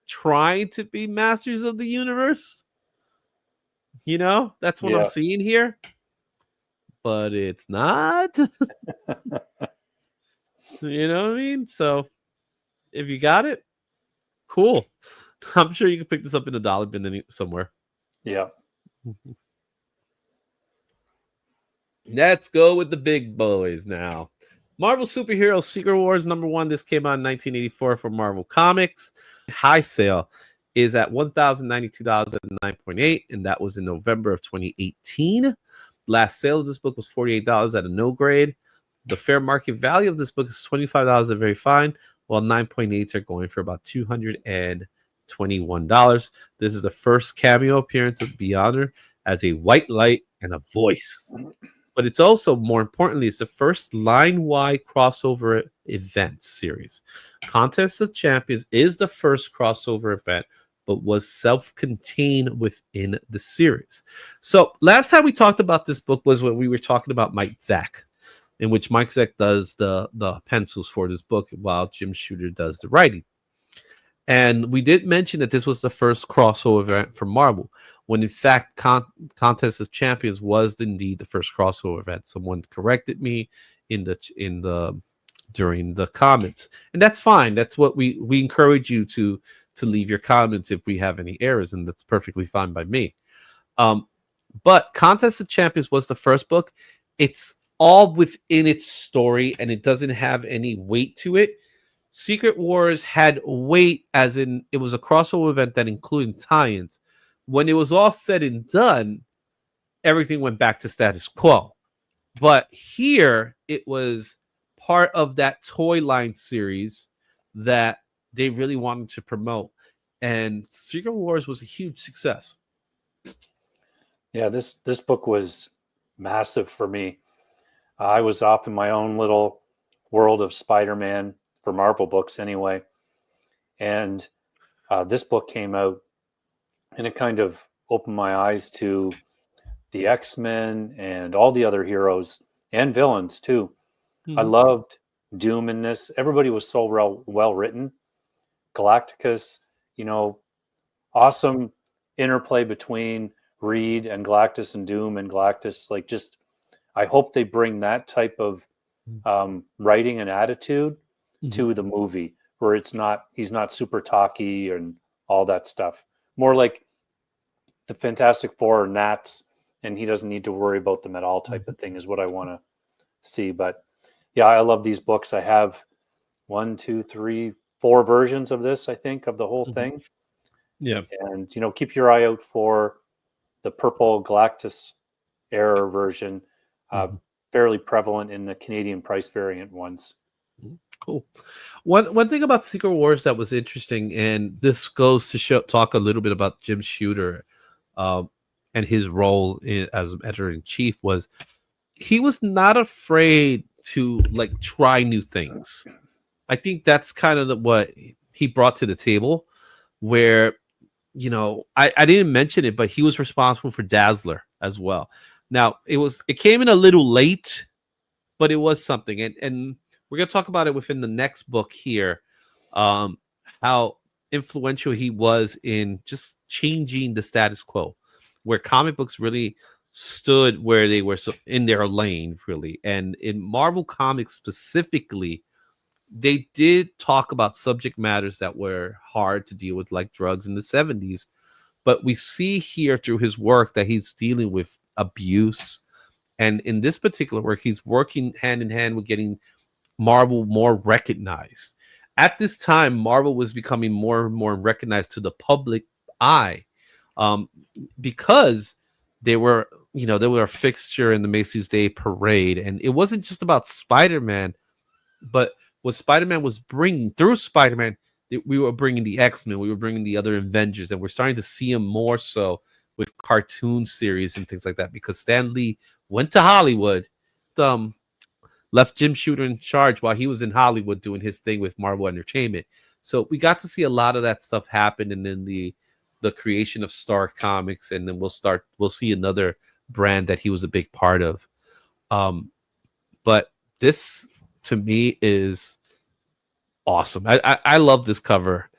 trying to be Masters of the Universe. You know, that's what I'm Yeah. seeing here. But it's not. You know what I mean? So if you got it, cool. I'm sure you can pick this up in a dollar bin somewhere. Yeah. Let's go with the big boys now. Marvel Superhero Secret Wars #1. This came out in 1984 for Marvel Comics. High sale is at $1,092 at 9.8, and that was in November of 2018. Last sale of this book was $48 at a no grade. The fair market value of this book is $25 at very fine, while 9.8s are going for about $221. This is the first cameo appearance of the Beyonder as a white light and a voice. But it's also, more importantly, it's the first line-wide crossover event series. Contest of Champions is the first crossover event, but was self-contained within the series. So last time we talked about this book was when we were talking about Mike Zack, in which Mike Zack does the pencils for this book while Jim Shooter does the writing. And we did mention that this was the first crossover event for Marvel, when in fact Contest of Champions was indeed the first crossover event. Someone corrected me in the during the comments, and that's fine. That's what we encourage you to leave your comments if we have any errors, and that's perfectly fine by me. But Contest of Champions was the first book. It's all within its story, and it doesn't have any weight to it. Secret Wars had weight, as in it was a crossover event that included tie-ins. When it was all said and done, everything went back to status quo. But here, it was part of that toy line series that they really wanted to promote. And Secret Wars was a huge success. Yeah, this book was massive for me. I was off in my own little world of Spider-Man for Marvel books anyway. And this book came out and it kind of opened my eyes to the X-Men and all the other heroes and villains too. I loved Doom in this. Everybody was so well written. Galacticus, awesome interplay between Reed and Galactus and Doom and Galactus. Like, just, I hope they bring that type of writing and attitude to the movie, where he's not super talky and all that stuff. More like the Fantastic Four or Nats, and he doesn't need to worry about them at all type of thing is what I want to see. But yeah, I love these books. I have 1, 2, 3, 4 versions of this, I think, of the whole thing. Yeah. And, keep your eye out for the purple Galactus era version, fairly prevalent in the Canadian price variant ones. Cool. One thing about Secret Wars that was interesting, and this goes to talk a little bit about Jim Shooter and his role as editor-in-chief, was he was not afraid to try new things. I think that's kind of what he brought to the table, where I didn't mention it, but he was responsible for Dazzler as well. Now it came in a little late, but it was something, and we're gonna talk about it within the next book here, how influential he was in just changing the status quo, where comic books really stood where they were in their lane, really. And in Marvel Comics specifically, they did talk about subject matters that were hard to deal with, like drugs in the 70s. But we see here through his work that he's dealing with abuse. And in this particular work, he's working hand in hand with getting Marvel more recognized. At this time, Marvel was becoming more and more recognized to the public eye, because they were a fixture in the Macy's Day Parade. And it wasn't just about Spider-Man, but what Spider-Man was bringing through Spider-Man, we were bringing the X-Men, we were bringing the other Avengers, and we're starting to see them more so with cartoon series and things like that, because Stan Lee went to Hollywood, left Jim Shooter in charge while he was in Hollywood doing his thing with Marvel Entertainment. So we got to see a lot of that stuff happen, and then the creation of Star Comics, and then we'll see another brand that he was a big part of. But this, to me, is awesome. I love this cover.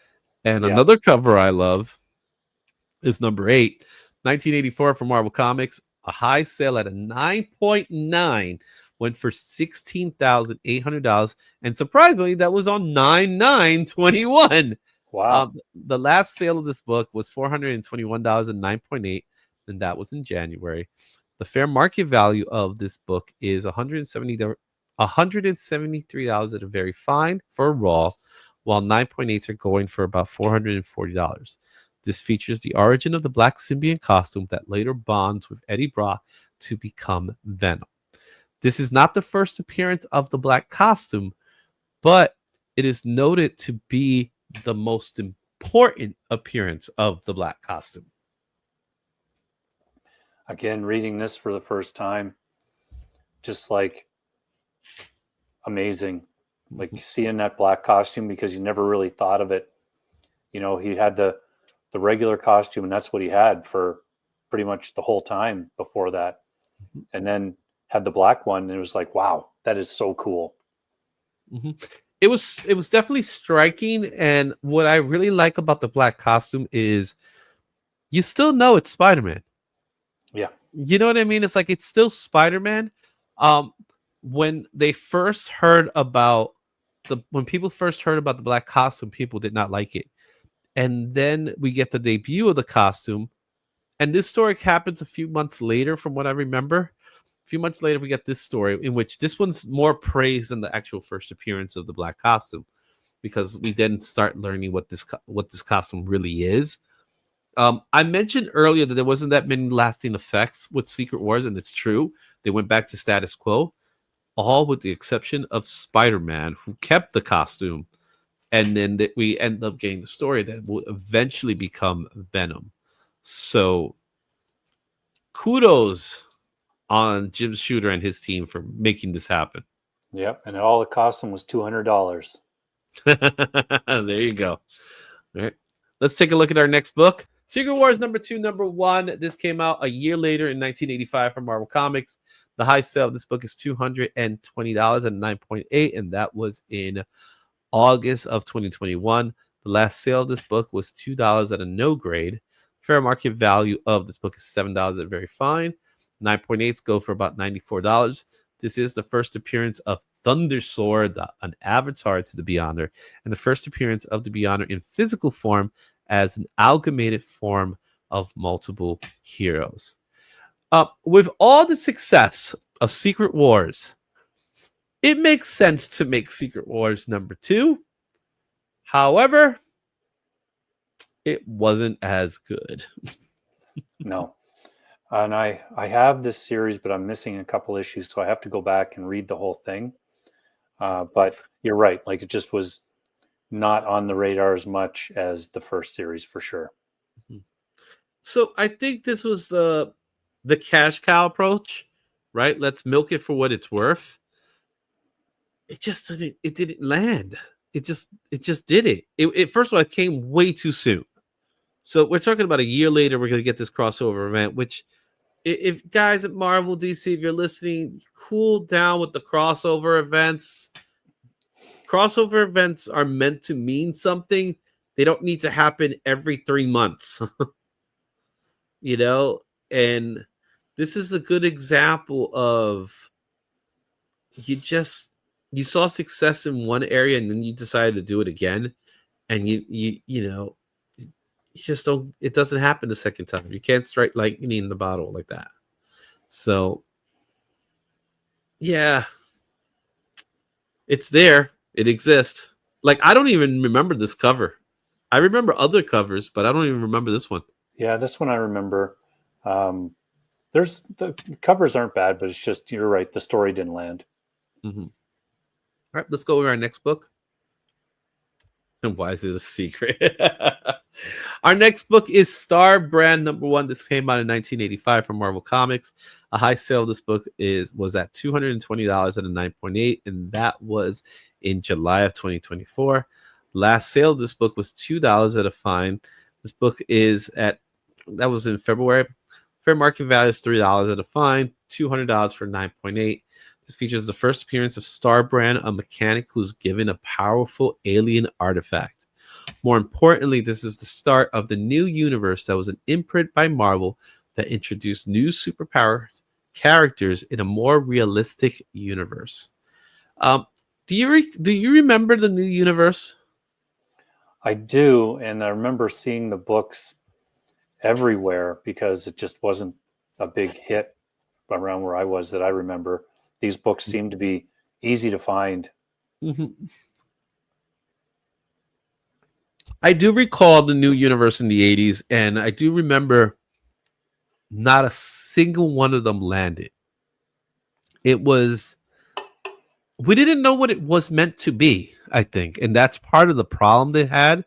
And another cover I love is number 8, 1984 from Marvel Comics. A high sale at a 9.9 went for $16,800. And surprisingly, that was on 9/9/21. Wow. The last sale of this book was $421 and 9.8, and that was in January. The fair market value of this book is $173 at a very fine for a raw, while 9.8s are going for about $440. This features the origin of the black symbiote costume that later bonds with Eddie Brock to become Venom. This is not the first appearance of the black costume, but it is noted to be the most important appearance of the black costume. Again, reading this for the first time, just amazing. like seeing that black costume, because you never really thought of it. You know, he had the regular costume, and that's what he had for pretty much the whole time before that. And then had the black one, and it was like, wow, that is so cool. It was definitely striking, and what I really like about the black costume is you still know it's Spider-Man. Yeah. You know what I mean? It's like it's still Spider-Man. When they first heard about when people first heard about the black costume, people did not like it. And then we get the debut of the costume, and this story happens a few months later, from what I remember. A few months later, we get this story in which this one's more praised than the actual first appearance of the black costume, because we then start learning what this costume really is. I mentioned earlier that there wasn't that many lasting effects with Secret Wars, and it's true. They went back to status quo, all with the exception of Spider-Man, who kept the costume. And then we end up getting the story that will eventually become Venom. So kudos on Jim Shooter and his team for making this happen. Yep. And all the costume was $200. There you go. All right. Let's take a look at our next book. Secret Wars #2, #1. This came out a year later in 1985 from Marvel Comics. The high sale of this book is $220 at 9.8, and that was in August of 2021. The last sale of this book was $2 at a no grade. Fair market value of this book is $7 at very fine. 9.8s go for about $94. This is the first appearance of Thundersword, an avatar to the Beyonder, and the first appearance of the Beyonder in physical form as an amalgamated form of multiple heroes. With all the success of Secret Wars, it makes sense to make Secret Wars #2. However, it wasn't as good. No. And I have this series, but I'm missing a couple issues, so I have to go back and read the whole thing. But you're right. Like, it just was not on the radar as much as the first series, for sure. So I think this was the cash cow approach, right? Let's milk it for what it's worth. It just didn't land. It just did it. It first of all, it came way too soon. So we're talking about a year later, we're going to get this crossover event, which, if guys at Marvel, DC, if you're listening, cool down with the crossover events. Crossover events are meant to mean something. They don't need to happen every 3 months. You know, and this is a good example of you saw success in one area and then you decided to do it again, and you know, you just don't. It doesn't happen the second time. You can't strike lightning in the bottle like that. So, yeah, it's there. It exists. Like, I don't even remember this cover. I remember other covers, but I don't even remember this one. Yeah, this one I remember. There's the covers aren't bad, but it's just, you're right, the story didn't land. Mm-hmm. All right, let's go over our next book. And why is it a secret? Our next book is Star Brand #1. This came out in 1985 from Marvel Comics. A high sale of this book was at $220 at a 9.8, and that was in July of 2024. Last sale of this book was $2 at a fine. This book that was in February. Fair market value is $3 at a fine, $200 for 9.8. This features the first appearance of Starbrand, a mechanic who's given a powerful alien artifact. More importantly, this is the start of the new universe that was an imprint by Marvel that introduced new superpower characters in a more realistic universe. Do you remember the new universe? I do, and I remember seeing the books everywhere because it just wasn't a big hit around where I was that I remember. These books seemed to be easy to find. Mm-hmm. I do recall the new universe in the 80s, and I do remember not a single one of them landed. We didn't know what it was meant to be, I think. And that's part of the problem they had,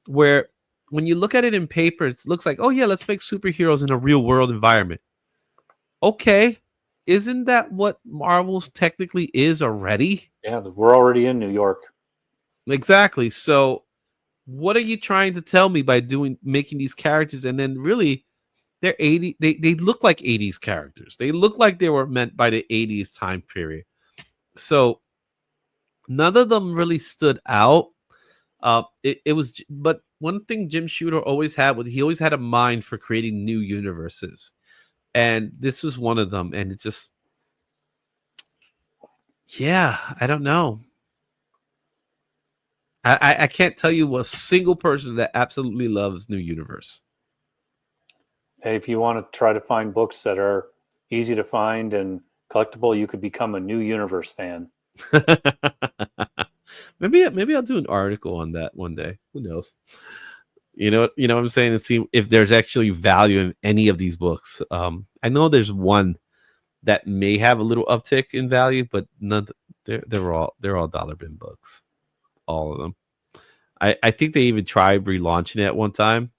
where when you look at it in paper, it looks like, oh yeah, let's make superheroes in a real world environment. Okay. isn't that what Marvel technically is already? Yeah, we're already in New York. Exactly. So what are you trying to tell me by making these characters and then really they're 80 they look like 80s characters. They look like they were meant by the 80s time period. So none of them really stood out. But one thing Jim Shooter always had was he always had a mind for creating new universes. And this was one of them. And it just, yeah, I don't know. I can't tell you a single person that absolutely loves New Universe. Hey, if you want to try to find books that are easy to find and collectible, you could become a New Universe fan. Maybe I'll do an article on that one day. Who knows? You know what I'm saying, and see if there's actually value in any of these books. I know there's one that may have a little uptick in value, but none. They're all dollar bin books, all of them. I think they even tried relaunching it at one time.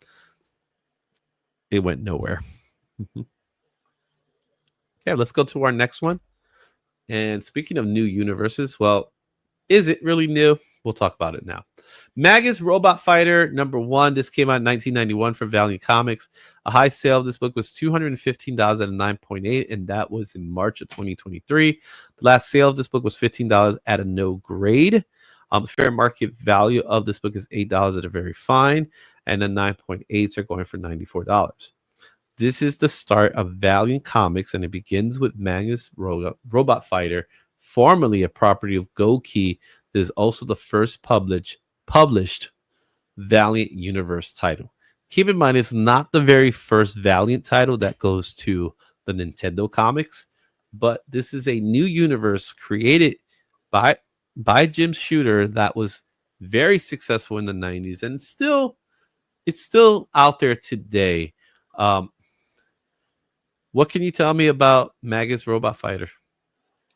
It went nowhere. Okay, let's go to our next one. And speaking of new universes, well, is it really new? We'll talk about it now. Magus Robot Fighter #1. This came out in 1991 for Valiant Comics. A high sale of this book was $215 at a 9.8, and that was in March of 2023. The last sale of this book was $15 at a no grade. Fair market value of this book is $8 at a very fine, and the 9.8s are going for $94. This is the start of Valiant Comics, and it begins with Magus Robot Fighter, formerly a property of Gokey. That is also the first published Valiant Universe title. Keep in mind, it's not the very first Valiant title that goes to the Nintendo comics, but this is a new universe created by Jim Shooter that was very successful in the 90s, and it's still out there today. What can you tell me about Magus Robot Fighter?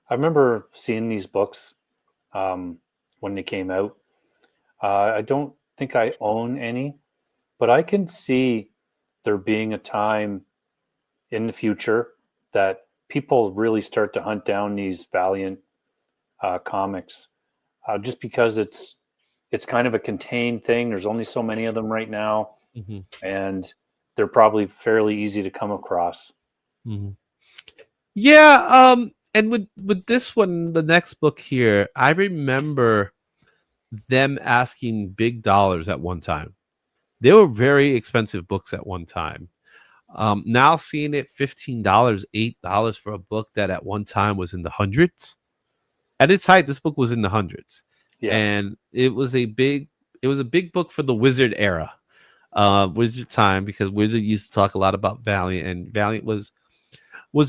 I remember seeing these books when they came out. I don't think I own any, but I can see there being a time in the future that people really start to hunt down these Valiant comics, just because it's kind of a contained thing. There's only so many of them right now, Mm-hmm. and they're probably fairly easy to come across. Mm-hmm. Yeah, and with this one, the next book here, I remember them asking big dollars at one time. They were very expensive books at one time. Now seeing it $15, $8 for a book that at one time was in the hundreds. At its height, this book was in the hundreds, Yeah, and it was a big book for the Wizard era, Wizard time, because Wizard used to talk a lot about Valiant, and Valiant was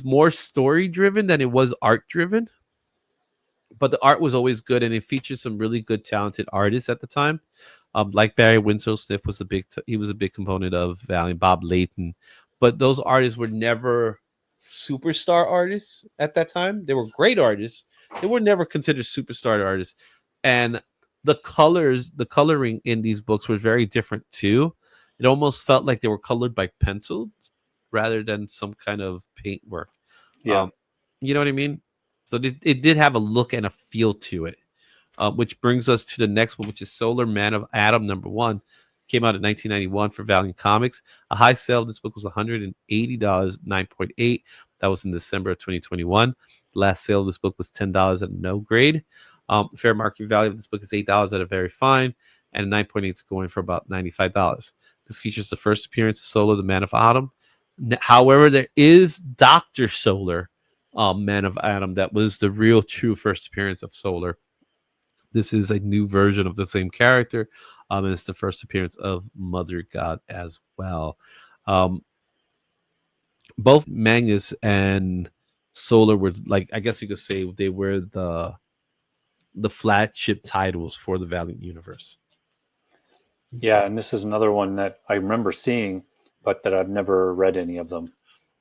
more story driven than it was art driven. But the art was always good, and it featured some really good, talented artists at the time. Like Barry Winslow Smith was he was a big component of Valiant, Bob Layton, but those artists were never superstar artists at that time. They were great artists. They were never considered superstar artists, and the coloring in these books was very different too. It almost felt like they were colored by pencils rather than some kind of paintwork. yeah. Um, you know what I mean? So it did have a look and a feel to it, which brings us to the next one, which is Solar Man of Adam #1. Came out in 1991 for Valiant Comics. A high sale of this book was $180, 9.8. That was in December of 2021. The last sale of this book was $10 at no grade. Fair market value of this book is $8 at a very fine, and 9.8 is going for about $95. This features the first appearance of Solar, the Man of Adam. However, there is Dr. Solar, Man of Adam. That was the real true first appearance of Solar. This is a new version of the same character, and it's the first appearance of Mother God as well. Both Magnus and Solar were, like, I guess you could say they were the flagship titles for the Valiant universe. Yeah, and this is another one that I remember seeing, but that I've never read any of them.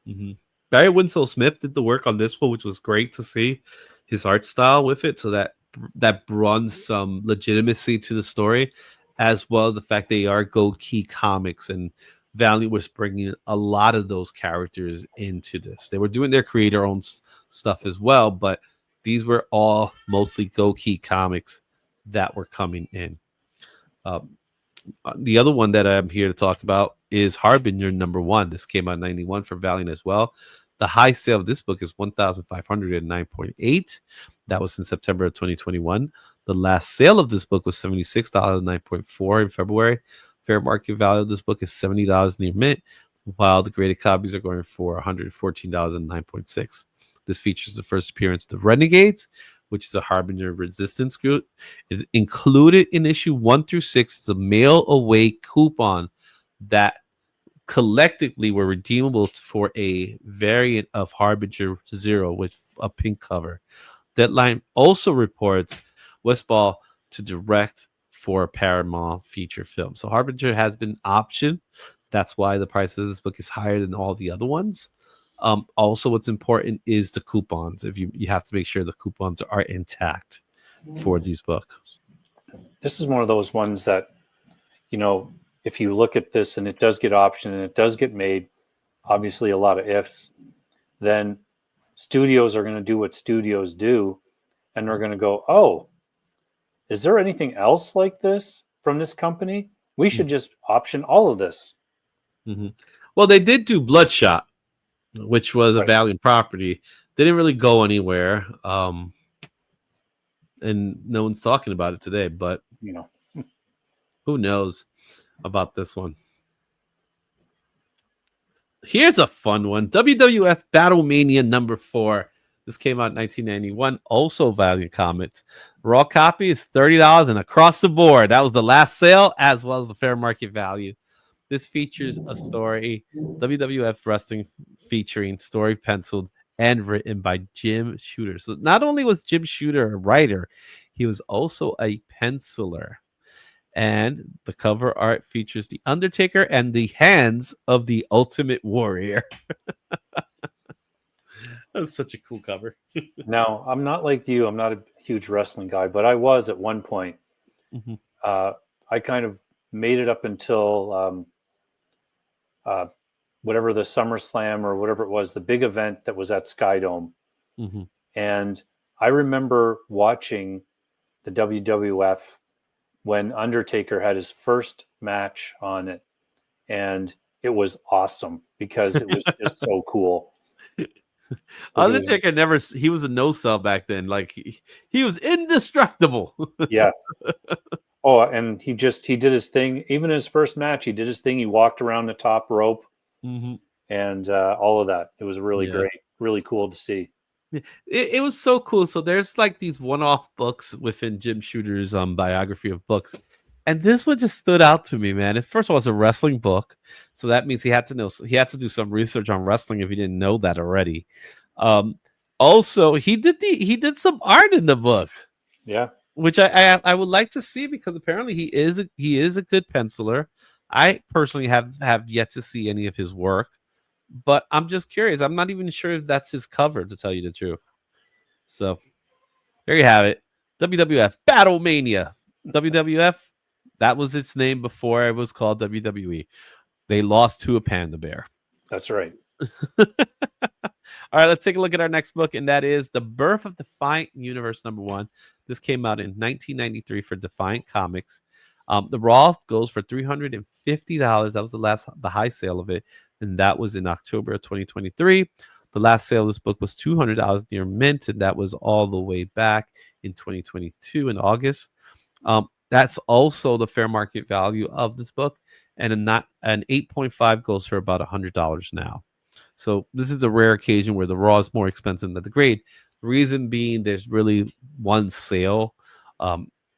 Mm-hmm. Barry Winslow Smith did the work on this one, which was great to see his art style with it, so that brought some legitimacy to the story, as well as the fact they are Go Key Comics, and Valiant was bringing a lot of those characters into this. They were doing their creator-owned stuff as well, but these were all mostly Go-Key comics that were coming in. Um, the other one that I'm here to talk about is Harbinger #1. This came out in 91 for Valiant as well. The high sale of this book is 1,509.8. That was in September of 2021. The last sale of this book was $76, 9.4 in February. Fair market value of this book is $70 near mint, while the graded copies are going for $114 and 9.6. This features the first appearance of the Renegades, which is a Harbinger resistance group. It's included in issue 1 through 6. It's a mail away coupon that collectively were redeemable for a variant of Harbinger 0 with a pink cover. Deadline also reports Westball to direct for a Paramount feature film. So Harbinger has been optioned. That's why the price of this book is higher than all the other ones. Also, what's important is the coupons. If you have to make sure the coupons are intact for these books. This is one of those ones that, if you look at this and it does get optioned and it does get made, obviously a lot of ifs, then studios are going to do what studios do, and they're going to go, oh, is there anything else like this from this company? We should just option all of this. Mm-hmm. Well, they did do Bloodshot, which was a Valiant property. They didn't really go anywhere, and no one's talking about it today. But who knows about this one? Here's a fun one: WWF Battlemania #4. This came out in 1991. Also Valiant Comics. Raw copy is $30 and across the board. That was the last sale as well as the fair market value. This features a story, WWF Wrestling, featuring story penciled and written by Jim Shooter. So not only was Jim Shooter a writer, he was also a penciler. And the cover art features The Undertaker and the hands of the Ultimate Warrior. That's such a cool cover. Now, I'm not like you. I'm not a huge wrestling guy, but I was at one point. Mm-hmm. I kind of made it up until whatever the SummerSlam or whatever it was, the big event that was at Skydome. Mm-hmm. And I remember watching the WWF when Undertaker had his first match on it. And it was awesome because it was just so cool. Undertaker he was a no-sell back then. Like he was indestructible. Yeah. Oh, and he did his thing. Even his first match, he did his thing. He walked around the top rope, mm-hmm. and all of that. It was really great, really cool to see. It was so cool. So there's like these one-off books within Jim Shooter's biography of books, and this one just stood out to me, man. First of all, it's a wrestling book, so that means he had to do some research on wrestling if he didn't know that already. Also, he did some art in the book. Yeah. Which I would like to see because apparently he is a good penciler. I personally have yet to see any of his work, but I'm just curious. I'm not even sure if that's his cover, to tell you the truth. So there you have it. WWF Battlemania. WWF, that was its name before it was called WWE. They lost to a panda bear. That's right. All right, let's take a look at our next book, and that is The Birth of Defiant Universe #1. This came out in 1993 for Defiant Comics. The Raw goes for $350. That was the high sale of it, and that was in October of 2023. The last sale of this book was $200 near mint, and that was all the way back in 2022 in August. That's also the fair market value of this book, and an 8.5 goes for about $100 now. So this is a rare occasion where the Raw is more expensive than the grade. The reason being there's really one sale.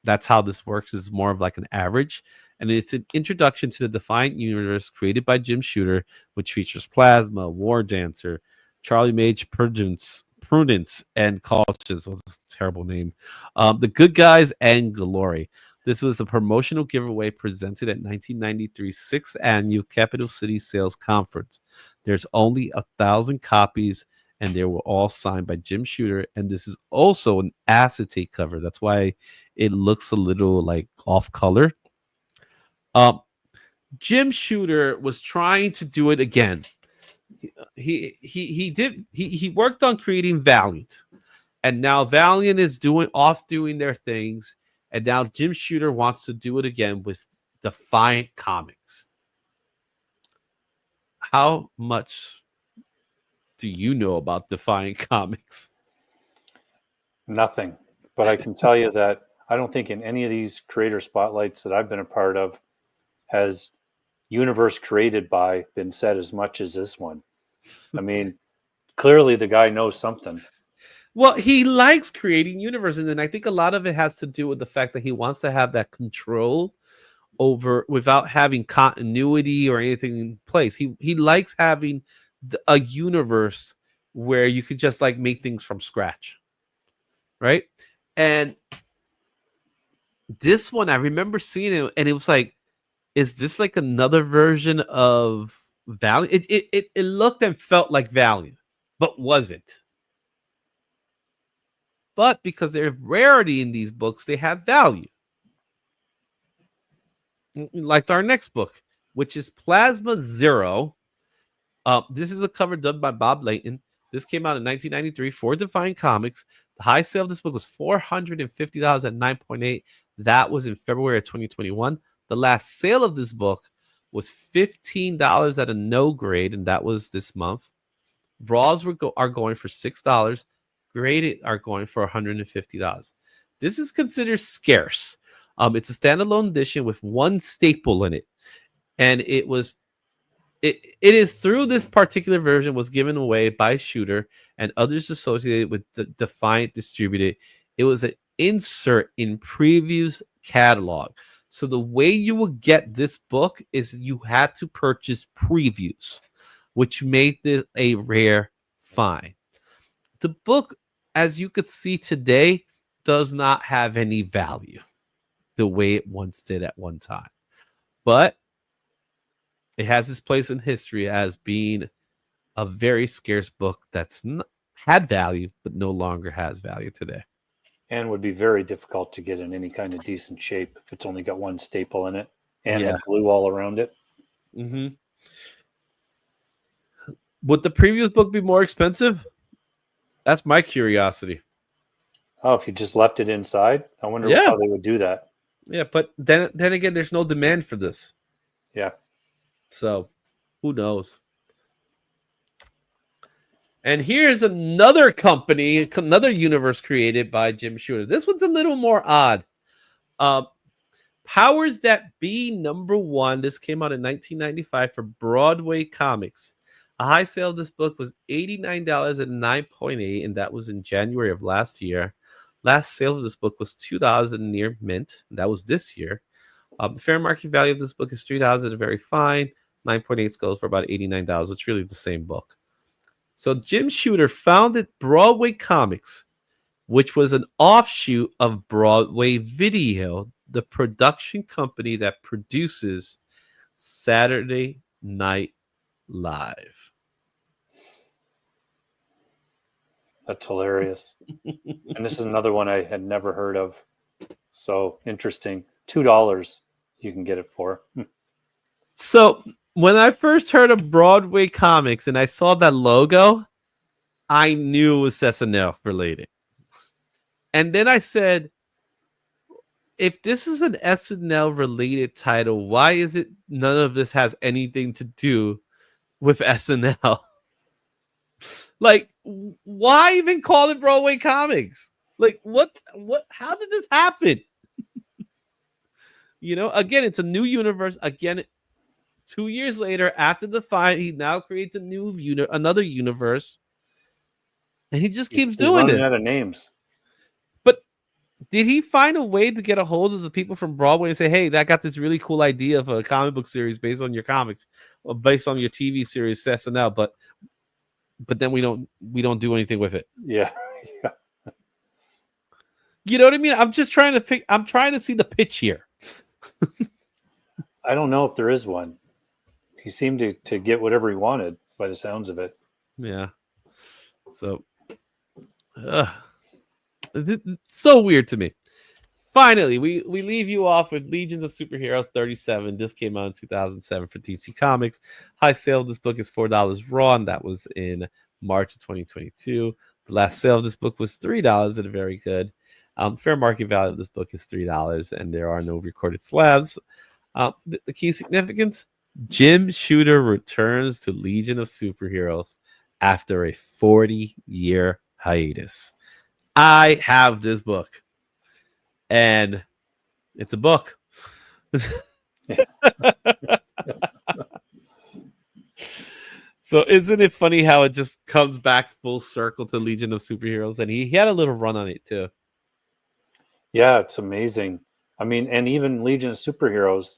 That's how this works, is more of like an average. And it's an introduction to the Defiant Universe created by Jim Shooter, which features Plasma, War Dancer, Charlie Mage, Prudence, and Cautious. Oh, that's a terrible name. The Good Guys, and Glory. This was a promotional giveaway presented at 1993's 6th Annual Capital City Sales Conference. There's only 1,000 copies, and they were all signed by Jim Shooter. And this is also an acetate cover. That's why it looks a little like off color. Jim Shooter was trying to do it again. He worked on creating Valiant, and now Valiant is doing their things, and now Jim Shooter wants to do it again with Defiant Comics. How much do you know about Defiant Comics? Nothing. But I can tell you that I don't think in any of these creator spotlights that I've been a part of has universe created by been said as much as this one. I mean, clearly the guy knows something. Well, he likes creating universes, and I think a lot of it has to do with the fact that he wants to have that control over without having continuity or anything in place. He likes having a universe where you could just like make things from scratch, right? And this one, I remember seeing it, and it was like, is this like another version of Valiant? It looked and felt like Valiant, but was it? But because there's rarity in these books, they have value. Like our next book, which is Plasma Zero. This is a cover done by Bob Layton. This came out in 1993 for Defiant Comics. The high sale of this book was $450 at 9.8. That was in February of 2021. The last sale of this book was $15 at a no grade, and that was this month. Raws are going for $6. Graded are going for $150. This is considered scarce. It's a standalone edition with one staple in it, and it is through this particular version was given away by Shooter and others associated with the Defiant distributed. It was an insert in Preview's catalog. So the way you would get this book is you had to purchase Previews, which made it a rare find. The book, as you could see today, does not have any value the way it once did at one time. But it has its place in history as being a very scarce book that's had value, but no longer has value today. And would be very difficult to get in any kind of decent shape if it's only got one staple in it and had glue all around it. Mm-hmm. Would the previous book be more expensive? That's my curiosity. Oh, if you just left it inside, I wonder how they would do that. Yeah, but then again, there's no demand for this. Yeah. So, who knows? And here's another company, another universe created by Jim Shooter. This one's a little more odd. Powers That Be #1. This came out in 1995 for Broadway Comics. A high sale of this book was $89 at 9.8, and that was in January of last year. Last sale of this book was $2 in near mint, and that was this year. The fair market value of this book is $3 at a very fine. 9.8 goes for about $89. It's really the same book. So Jim Shooter founded Broadway Comics, which was an offshoot of Broadway Video, the production company that produces Saturday Night Live. That's hilarious. And this is another one I had never heard of. So interesting. $2 you can get it for. So when I first heard of Broadway Comics and I saw that logo, I knew it was SNL related. And then I said, if this is an SNL related title, why is it none of this has anything to do with SNL? Like, why even call it Broadway Comics? Like, what, how did this happen? You know, again, it's a new universe. Again, 2 years later, after the fight, he now creates another universe. And he just keeps doing it. Running out of names. But did he find a way to get a hold of the people from Broadway and say, hey, I got this really cool idea of a comic book series based on your comics, or based on your TV series SNL, but then we don't do anything with it. Yeah. You know what I mean? I'm trying to see the pitch here. I don't know if there is one. He seemed to get whatever he wanted by the sounds of it. Yeah. So, it's so weird to me. finally, we leave you off with Legions of Superheroes 37. This came out in 2007 for DC Comics. High sale of this book is $4 raw, and that was in March of 2022. The last sale of this book was $3 at a very good. Fair market value of this book is $3, and there are no recorded slabs. The key significance: Jim Shooter returns to Legion of Superheroes after a 40-year hiatus. I have this book, and it's a book. So isn't it funny how it just comes back full circle to Legion of Superheroes? And he had a little run on it too. Yeah, it's amazing. I mean, and even Legion of Superheroes,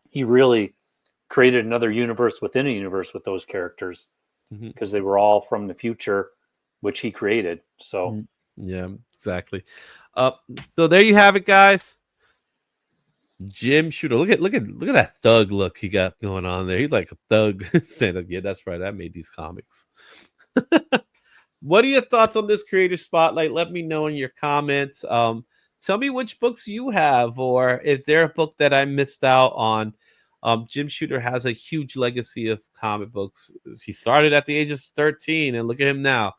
he really created another universe within a universe with those characters, because they were all from the future, which he created. So yeah, exactly. So there you have it, guys. Jim Shooter. Look at that thug look he got going on there. He's like a thug. Saying, yeah, that's right. I made these comics. What are your thoughts on this creator spotlight? Let me know in your comments. Tell me which books you have, or is there a book that I missed out on? Jim Shooter has a huge legacy of comic books. He started at the age of 13, and look at him now.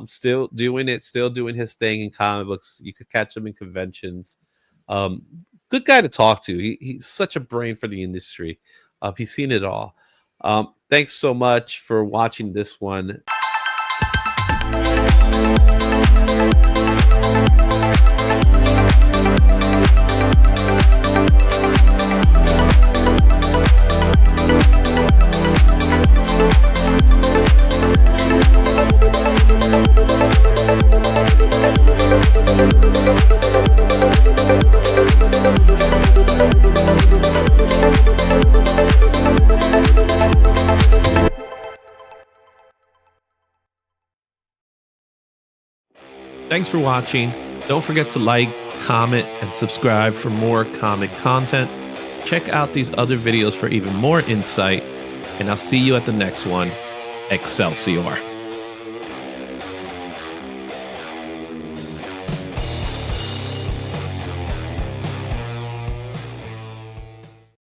Still doing it, still doing his thing in comic books. You could catch him in conventions. Good guy to talk to. He's such a brain for the industry. He's seen it all. Thanks so much for watching this one. Thanks for watching. Don't forget to like, comment, and subscribe for more comic content. Check out these other videos for even more insight, and I'll see you at the next one. Excelsior.